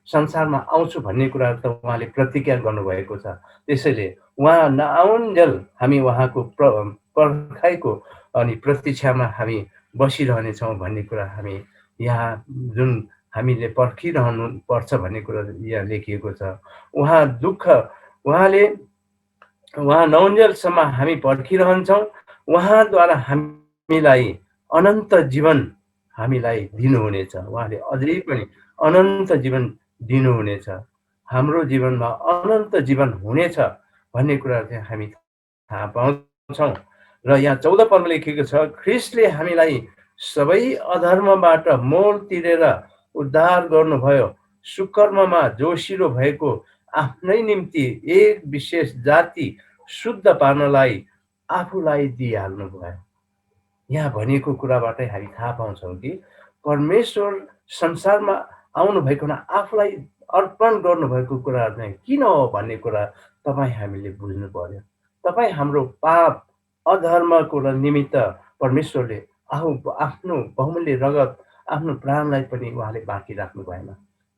संसारमा आउँछु भन्ने कुराहरू त उहाँले प्रतिज्ञा गर्नुभएको छ। त्यसैले उहाँ नआउन्जेल हामी उहाँको पर्खाइको अनि प्रतीक्षामा हामी बसिरहनेछौँ भन्ने कुरा हामी यहाँ जुन हामीले पर्खिरहनु पर्छ भन्ने कुरा यहाँ लेखिएको छ। उहाँ नआउन्जेलसम्म हामी पर्खिरहन्छौँ। उहाँद्वारा हामीलाई अनन्त जीवन हामीलाई दिनुहुनेछ। उहाँले अझै पनि अनन्त जीवन दिनुहुनेछ। हाम्रो जीवनमा अनन्त जीवन हुनेछ भन्ने कुरा चाहिँ हामी थाहा पाउँछौँ। र यहाँ 14 पदमा लेखिएको छ, ख्रीष्टले हामीलाई सबै अधर्मबाट मोल तिरेर उद्धार गर्नुभयो। सुकर्ममा जोसिलो भएको आफ्नै निम्ति एक विशेष जाति शुद्ध पार्नलाई आफूलाई दिइहाल्नु भयो। यहाँ भनेको कुराबाटै हामी थाहा पाउँछौँ कि परमेश्वर संसारमा आउनु भएको आफूलाई अर्पण गर्नुभएको कुराहरू चाहिँ किन हो भन्ने कुरा तपाईँ हामीले बुझ्नु पर्यो। तपाईँ हाम्रो पाप अधर्मको निमित्त परमेश्वरले आफ्नो बहुमूल्य रगत आफ्नो प्राणलाई पनि उहाँले बाँकी राख्नु भएन।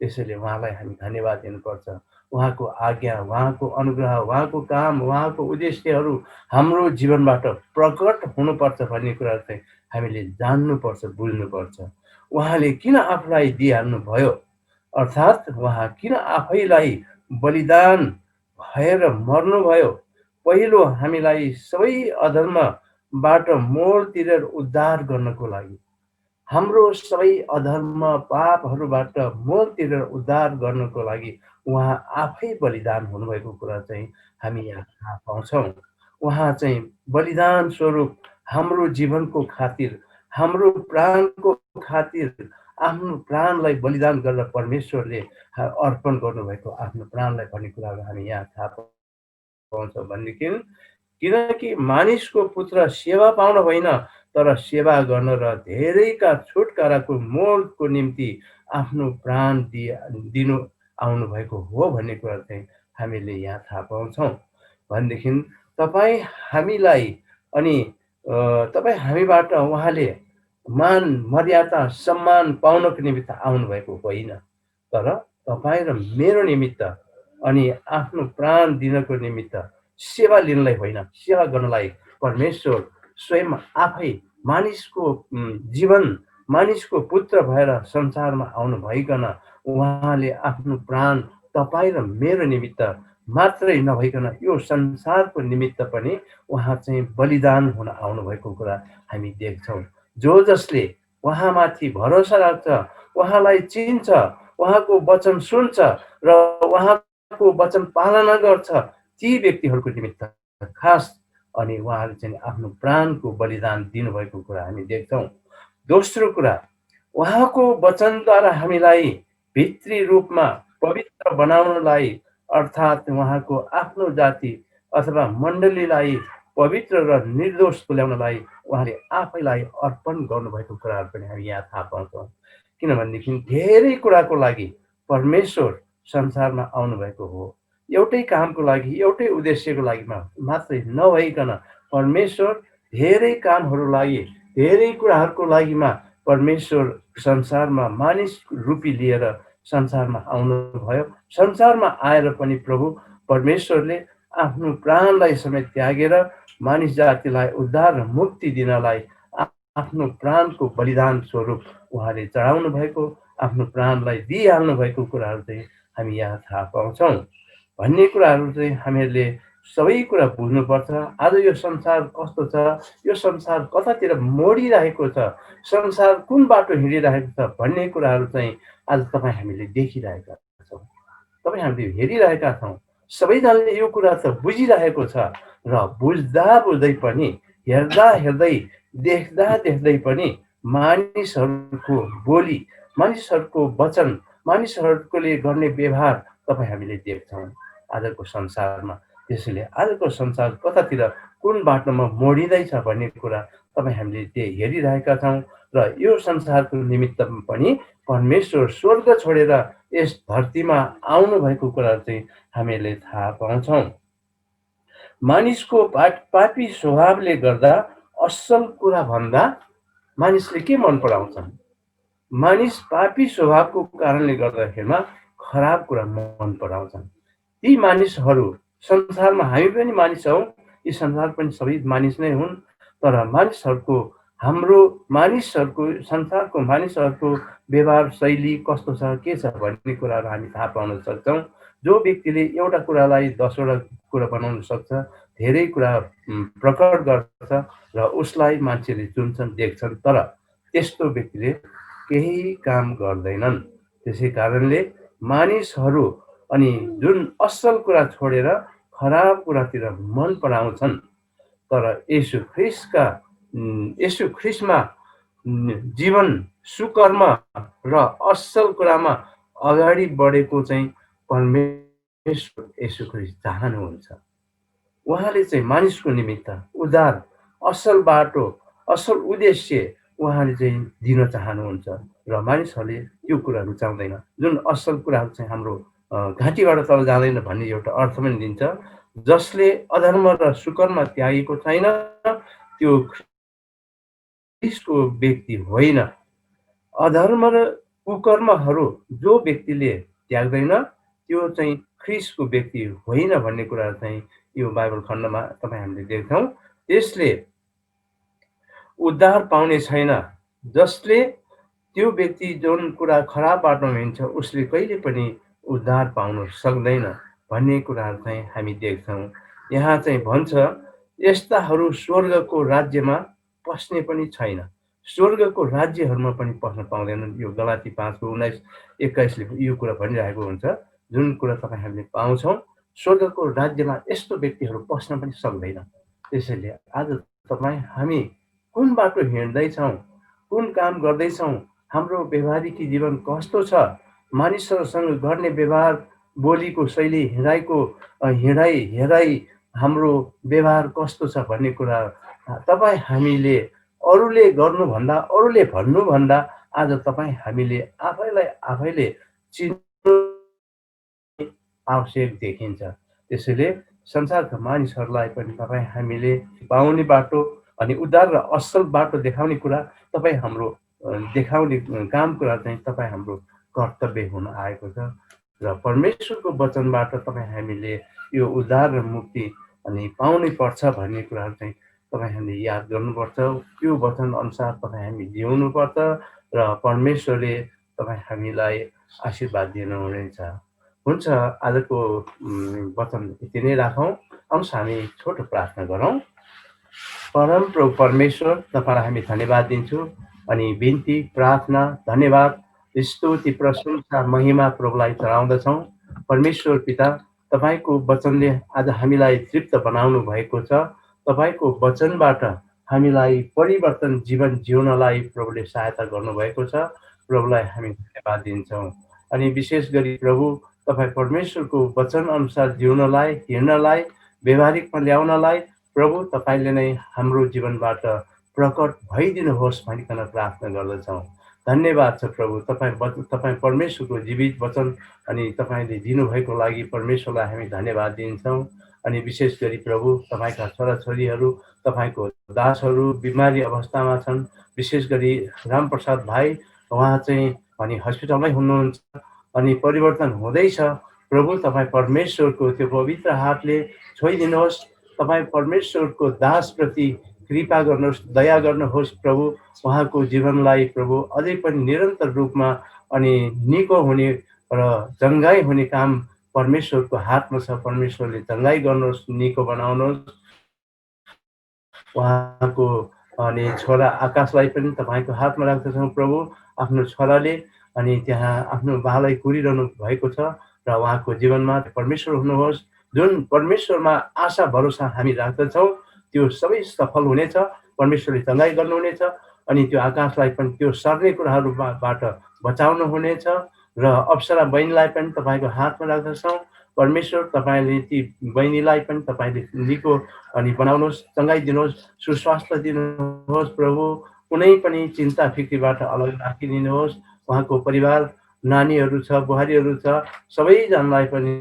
त्यसैले उहाँलाई हामी धन्यवाद दिनुपर्छ। उहाँको आज्ञा, उहाँको अनुग्रह, उहाँको काम, उहाँको उद्देश्यहरू हाम्रो जीवनबाट प्रकट हुनुपर्छ भन्ने कुरा चाहिँ हामीले जान्नुपर्छ, बुझ्नुपर्छ। उहाँले किन आफूलाई दिइहाल्नु भयो, अर्थात् उहाँ किन आफैलाई बलिदान भएर मर्नुभयो। पहिलो हामीलाई सबै अधर्मबाट मोल तिरेर उद्धार गर्नको लागि, हाम्रो सबै अधर्म पापहरूबाट मोल तिरेर उद्धार गर्नको लागि उहाँ आफै बलिदान हुनुभएको कुरा चाहिँ हामी यहाँ थाहा पाउँछौँ। उहाँ चाहिँ बलिदान स्वरूप हाम्रो जीवनको खातिर, हाम्रो प्राणको खातिर आफ्नो प्राणलाई बलिदान गरेर परमेश्वरले अर्पण गर्नुभएको आफ्नो प्राणलाई भन्ने कुराहरू हामी यहाँ थाहा पाउँछौँ। भनेदेखि किनकि मानिसको पुत्र सेवा पाउन होइन तर सेवा गर्न र धेरैका छुटकाराको मोलको निम्ति आफ्नो प्राण दिनु आउनुभएको हो भन्ने कुरा चाहिँ हामीले यहाँ थाहा पाउँछौँ। भनेदेखि तपाईँ हामीलाई अनि तपाईँ हामीबाट उहाँले मान मर्यादा सम्मान पाउनको निमित्त आउनुभएको होइन, तर तपाईँ र मेरो निमित्त अनि आफ्नो प्राण दिनको निमित्त सेवा लिनलाई होइन, सेवा गर्नलाई परमेश्वर स्वयं आफै मानिसको जीवन, मानिसको पुत्र भएर संसारमा आउनु भइकन उहाँले आफ्नो प्राण तपाईँ र मेरो निमित्त मात्रै नभइकन यो संसारको निमित्त पनि उहाँ चाहिँ बलिदान हुन आउनुभएको कुरा हामी देख्छौँ। जो जसले उहाँमाथि भरोसा राख्छ, उहाँलाई चिन्छ, उहाँको वचन सुन्छ र उहाँको वचन पालना गर्छ, ती व्यक्तिहरूको निमित्त खास अनि उहाँले चाहिँ आफ्नो प्राणको बलिदान दिनुभएको कुरा हामी देख्छौँ। दोस्रो कुरा, उहाँको वचनद्वारा हामीलाई भित्री रूपमा पवित्र बनाउनलाई, अर्थात् उहाँको आफ्नो जाति अथवा मण्डलीलाई पवित्र र निर्दोष तुल्याउनलाई उहाँले आफैलाई अर्पण गर्नुभएको कुराहरू पनि हामी यहाँ थाहा पाउँछौँ। किनभनेदेखि धेरै कुराको लागि परमेश्वर संसारमा आउनुभएको हो। एउटै कामको लागि, एउटै उद्देश्यको लागि मात्रै नभइकन परमेश्वर धेरै कामहरू लागि, धेरै कुराहरूको लागिमा परमेश्वर संसारमा मानिस रूपी लिएर संसारमा आउनुभयो। संसारमा आएर पनि प्रभु परमेश्वरले आफ्नो प्राणलाई समेत त्यागेर मानिस जातिलाई उद्धार र मुक्ति दिनलाई आफ्नो प्राणको बलिदान स्वरूप उहाँले चढाउनु भएको, आफ्नो प्राणलाई दिइहाल्नु भएको कुराहरू चाहिँ हामी यहाँ थाहा पाउँछौँ। भन्ने कुराहरू चाहिँ हामीहरूले सबै कुरा बुझ्नुपर्छ। आज यो संसार कस्तो छ, यो संसार कतातिर मोडिरहेको छ, संसार कुन बाटो हिँडिरहेको छ भन्ने कुराहरू चाहिँ आज तपाईँ हामीले देखिरहेका छौँ, तपाईँ हामीले हेरिरहेका छौँ। सबैजनाले यो कुरा त बुझिरहेको छ र बुझ्दा बुझ्दै पनि, हेर्दा हेर्दै, देख्दा देख्दै पनि मानिसहरूको बोली, मानिसहरूको वचन, मानिसहरूले गर्ने व्यवहार तपाईँ हामीले देख्छौँ आजको संसारमा। त्यसैले आजको संसार कतातिर कुन बाटोमा मोडिँदैछ भन्ने कुरा तपाईँ हामीले हेरिरहेका छौँ र यो संसारको निमित्त पनि परमेश्वर स्वर्ग छोडेर यस धरतीमा आउनु भएको कुरा चाहिँ हामीले थाहा पाउँछौँ। मानिसको पापी स्वभावले गर्दा असल कुरा भन्दा मानिसले के मन पराउँछन्? मानिस पापी स्वभावको कारणले गर्दाखेरिमा खराब कुरा मन पराउँछन्। ती मानिसहरू संसारमा हामी पनि मानिस हौँ, यी संसार पनि सबै मानिस नै हुन्, तर संसारको मानिसहरूको व्यवहार शैली कस्तो छ, के छ भन्ने कुराहरू हामी थाहा पाउन सक्छौँ। जो व्यक्तिले एउटा कुरालाई 10वटा कुरा बनाउन सक्छ, धेरै कुरा प्रकट गर्छ र उसलाई मान्छेले चुन्छन्, देख्छन्, तर त्यस्तो व्यक्तिले केही काम गर्दैनन्। त्यसै कारणले मानिसहरू अनि जुन असल कुरा छोडेर खराब कुरातिर मन पराउँछन्, तर येशू ख्रिस्टमा जीवन सुकर्म र असल कुरामा अगाडि बढेको चाहिँ परमेश्वर येशू ख्रिस्ट चाहनुहुन्छ। उहाँले चाहिँ मानिसको निमित्त उद्धार, असल बाटो, असल उद्देश्य उहाँले चाहिँ दिन चाहनुहुन्छ र मानिसहरूले त्यो कुरा रुचाउँदैन। जुन असल कुराहरू चाहिँ हाम्रो घाँटीबाट तल जाँदैन भन्ने एउटा अर्थ पनि दिन्छ। जसले अधर्म र सुकर्म त्यागेको छैन त्यो ख्रिस्टको व्यक्ति होइन। अधर्म र कुकर्महरू जो व्यक्तिले त्याग्दैन त्यो चाहिँ ख्रिस्टको व्यक्ति होइन भन्ने कुरा चाहिँ यो बाइबल खण्डमा तपाईँ हामीले देख्छौँ। त्यसले उद्धार पाउने छैन। जसले त्यो व्यक्ति जुन कुरा खराब बाटोमा हिँड्छ उसले कहिले पनि उद्धार पाउन सक्दैन भन्ने कुराहरू चाहिँ हामी देख्छौँ। यहाँ चाहिँ भन्छ यस्ताहरू स्वर्गको राज्यमा पस्ने पनि छैन। स्वर्गको राज्यहरूमा पनि पस्न पाउँदैनन्। यो गलाती 5:19-21ले यो कुरा भनिरहेको हुन्छ। जुन कुरा तपाईँ हामीले पाउँछौँ, स्वर्गको राज्यमा यस्तो व्यक्तिहरू पस्न पनि सक्दैन। त्यसैले आज तपाईँ हामी कुन बाटो हिँड्दैछौँ, कुन काम गर्दैछौँ, हाम्रो व्यवहारिक जीवन कस्तो छ, मानिसहरूसँग गर्ने व्यवहार, बोलीको शैली, हेराइ हाम्रो व्यवहार कस्तो छ भन्ने कुरा तपाईँ हामीले अरूले गर्नुभन्दा, अरूले भन्नुभन्दा आज तपाईँ हामीले आफैले चिन्नु आवश्यक देखिन्छ। त्यसैले संसारका मानिसहरूलाई पनि तपाईँ हामीले पाउने बाटो अनि उद्धार र असल बाटो देखाउने कुरा तपाईँ हाम्रो देखाउने काम कुरा चाहिँ तपाईँ हाम्रो कर्तव्य हुन आएको छ र परमेश्वरको वचनबाट तपाईँ हामीले यो उद्धार र मुक्ति अनि पाउनै पर्छ भन्ने कुराहरू चाहिँ तपाईँ हामीले याद गर्नुपर्छ। त्यो वचन अनुसार तपाईँ हामी जिउनुपर्छ र परमेश्वरले तपाईँ हामीलाई आशीर्वाद दिनुहुनेछ। हुन्छ, आजको वचन यति नै राखौँ। आउनुहोस् हामी छोटो प्रार्थना गरौँ। परम प्रभु परमेश्वर, तपाईँलाई हामी धन्यवाद दिन्छौँ अनि बिन्ती, प्रार्थना, धन्यवाद, स्तुति, प्रशंसा, महिमा प्रभुलाई चढाउँदछौँ। परमेश्वर पिता, तपाईँको वचनले आज हामीलाई तृप्त बनाउनु भएको छ। तपाईँको वचनबाट हामीलाई परिवर्तन जीवन जिउनलाई प्रभुले सहायता गर्नुभएको छ। प्रभुलाई हामी धन्यवाद दिन्छौँ। अनि विशेष गरी प्रभु तपाईँ परमेश्वरको वचन अनुसार जिउनलाई, हिँड्नलाई, व्यवहारिकमा ल्याउनलाई प्रभु तपाईँले नै हाम्रो जीवनबाट प्रकट भइदिनुहोस् भनिकन प्रार्थना गर्दछौँ। धन्यवाद छ प्रभु, तपाईँ परमेश्वरको जीवित वचन अनि तपाईँले दिनुभएको लागि परमेश्वरलाई हामी धन्यवाद दिन्छौँ। अनि विशेष गरी प्रभु तपाईँका छोराछोरीहरू, तपाईँको दासहरू बिमारी अवस्थामा छन्। विशेष गरी रामप्रसाद भाइ, उहाँ चाहिँ अनि हस्पिटलमै हुनुहुन्छ अनि परिवर्तन हुँदैछ। प्रभु तपाईँ परमेश्वरको त्यो पवित्र हातले छोइदिनुहोस्। तपाईँ परमेश्वरको दासप्रति कृपा गर्नुहोस्, दया गर्नुहोस् प्रभु। उहाँको जीवनलाई प्रभु अझै पनि निरन्तर रूपमा अनि निको हुने र चङ्गाई हुने काम परमेश्वरको हातमा छ। परमेश्वरले चङ्गाई गर्नुहोस्, निको बनाउनुहोस्। उहाँको अनि छोरा आकाशलाई पनि तपाईँको हातमा राख्दछौँ प्रभु। आफ्नो छोराले अनि त्यहाँ आफ्नो बालाई कुरिरहनु भएको छ र उहाँको जीवनमा परमेश्वर हुनुहोस्। जुन परमेश्वरमा आशा भरोसा हामी राख्दछौँ त्यो सबै सफल हुनेछ। परमेश्वरले चङ्गाई गर्नुहुनेछ अनि त्यो आकाशलाई पनि त्यो सर्ने कुराहरूबाट बचाउनु हुनेछ र अप्सरा बहिनीलाई पनि तपाईँको हातमा राख्दछौँ। परमेश्वर तपाईँले ती बहिनीलाई पनि तपाईँले निको अनि बनाउनुहोस्, चङ्गाई दिनुहोस्, सुस्वास्थ्य दिनुहोस् प्रभु। कुनै पनि चिन्ता फिक्रीबाट अलग राखिदिनुहोस्। उहाँको परिवार, नानीहरू छ, बुहारीहरू छ, सबैजनालाई पनि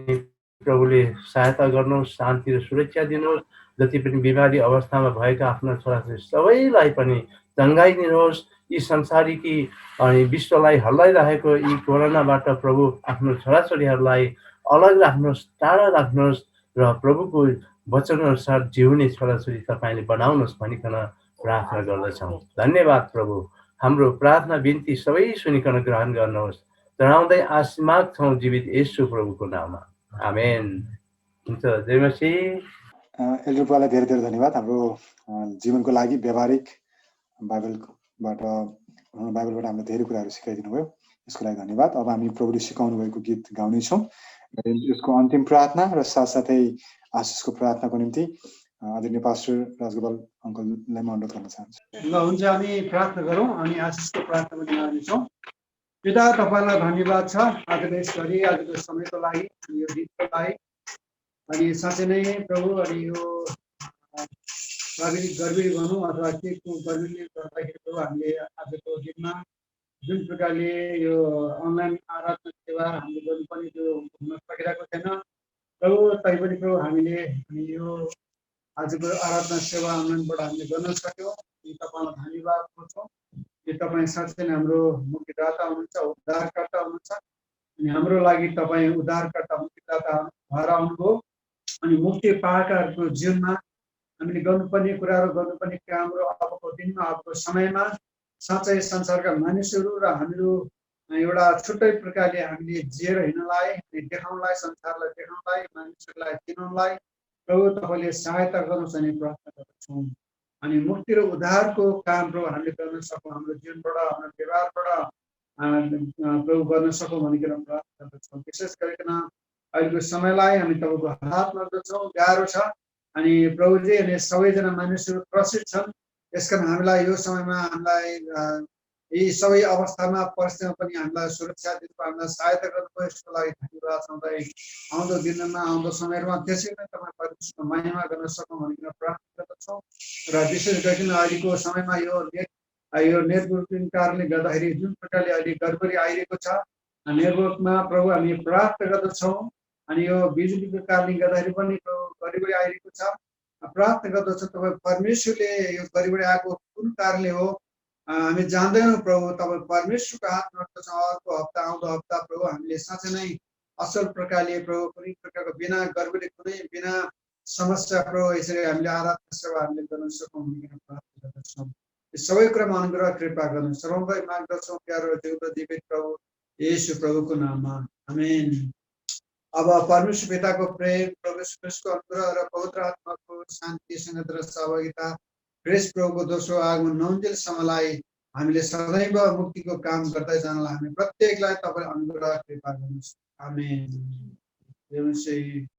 प्रभुले सहायता गर्नुहोस्, शान्ति र सुरक्षा दिनुहोस्। जति पनि बिमारी अवस्थामा भएका आफ्ना छोराछोरी सबैलाई पनि चङ्गाइदिनुहोस्। यी संसारिकी अनि विश्वलाई हल्लाइरहेको यी कोरोनाबाट प्रभु आफ्नो छोराछोरीहरूलाई अलग राख्नुहोस्, टाढा राख्नुहोस् र प्रभुको वचनअनुसार जिउने छोराछोरी तपाईँले बनाउनुहोस् भनिकन प्रार्थना गर्दछौँ। धन्यवाद प्रभु। हाम्रो प्रार्थना बिन्ती सबै सुनिकन ग्रहण गर्नुहोस्। चढाउँदै आशीर्वाद छौँ जीवित येशू प्रभुको नाममा। आमेन। हुन्छ, जय मसीह। एल्डरपालाई धेरै धेरै धन्यवाद हाम्रो जीवनको लागि व्यावहारिक बाइबलबाट हामीले धेरै कुराहरू सिकाइदिनु भयो, यसको लागि धन्यवाद। अब हामी प्रभुले सिकाउनु भएको गीत गाउनेछौँ। यसको अन्तिम प्रार्थना र साथसाथै आशिषको प्रार्थनाको निम्ति आदरणीय पास्टर राजगोपाल अङ्कललाई म अनुरोध गर्न चाहन्छु। ल हुन्छ, हामी प्रार्थना गरौँ अनि आशिषको प्रार्थना पनि गर्नेछौँ। पिता, तपाईँलाई धन्यवाद छ आजको यसरी आजको समयको लागि, यो गीतको लागि। अनि साँच्चै नै प्रभु, अनि यो प्राविधिक गडबडी भनौँ अथवा केको गडबडीले गर्दाखेरि प्रभु हामीले आजको दिनमा जुन प्रकारले यो अनलाइन आराधना सेवा हामीले गर्नुपर्ने त्यो हुन सकिरहेको छैन प्रभु। तैपनि प्रभु हामीले यो आजको आराधना सेवा अनलाइनबाट हामीले गर्न सक्यौँ। तपाईँलाई धन्यवाद गर्छौँ कि तपाईँ साँच्चै नै हाम्रो मुक्तिदाता हुनुहुन्छ, उद्धारकर्ता हुनुहुन्छ। अनि हाम्रो लागि तपाईँ उद्धारकर्ता मुक्तिदाता भएर आउनुभयो। अनि मुक्ति पाएकाहरूको जीवनमा हामीले गर्नुपर्ने कुराहरू, गर्नुपर्ने कामहरू अबको दिनमा, अबको समयमा साँच्चै संसारका मानिसहरू र हामीहरू एउटा छुट्टै प्रकारले हामीले जिएर हिँड्नलाई, देखाउनलाई, संसारलाई देखाउनलाई, मानिसहरूलाई चिनाउनलाई प्रभु तपाईँले सहायता गर्नुहोस् भनी प्रार्थना गर्दछौँ। अनि मुक्ति र उद्धारको काम प्रभु हामीले गर्न सकौँ, हाम्रो जीवनबाट, हाम्रो व्यवहारबाट प्रभु गर्न सकौँ भनिकन प्रार्थना गर्दछौँ। विशेष गरिकन अहिलेको समयलाई हामी तपाईँको हातमा गर्दछौँ, गाह्रो छ। अनि प्रभुजी, अनि सबैजना मानिसहरू त्रसित छन्। यसकारण हामीलाई यो समयमा हामीलाई यी सबै अवस्थामा परिस्थितिमा पनि हामीलाई सुरक्षा दिनु, हामीलाई सहायता गर्नुभयो, यसको लागि धन्यवाद छँदै आउँदो दिनमा, आउँदो समयमा त्यसै नै तपाईँ परमेश्वरको महिमा गर्न सकौँ भनिकन प्रार्थना गर्दछौँ। र विशेष गरिकन अहिलेको समयमा यो नेटवर्किङ कारणले गर्दाखेरि जुन प्रकारले अहिले गडबडी आइरहेको छ नेटवर्कमा प्रभु, हामी प्रार्थना गर्दछौँ। अनि यो बिजुलीको कारणले गर्दाखेरि पनि गडबडी आइरहेको छ, प्रार्थना गर्दछौँ। तपाईँ परमेश्वरले यो गडबडी आएको कुन कारणले हो हामी जान्दैनौँ प्रभु, तपाईँ परमेश्वरको हातमा राख्दछौँ। अर्को हप्ता, आउँदो हप्ता प्रभु हामीले साँच्चै नै असल प्रकारले प्रभु कुनै प्रकारको बिना गडबडी, कुनै बिना समस्या प्रभु यसरी हामीले आराधना सेवा हामीले गर्न सकौँ भनिकन प्रार्थना गर्दछौँ। यो सबै कुरामा अनुग्रह कृपा गर्नु सर्वलाई माग्दछौँ प्यारो जिउँदो जीवित प्रभु येशू प्रभुको नाममा, आमेन। अब परमेश्वर पिताको प्रेम, प्रभु यीशुको अनुग्रह र पवित्र आत्माको शान्ति, संगत र सहभागिता, ख्रीष्ट प्रभुको दोस्रो आगमन नहुन्जेलसम्मलाई हामीले सदैव मुक्तिको काम गर्दै जानलाई हामी प्रत्येकलाई तपाईँ अनुग्रह कृपा गर्नुहोस्, आमेन।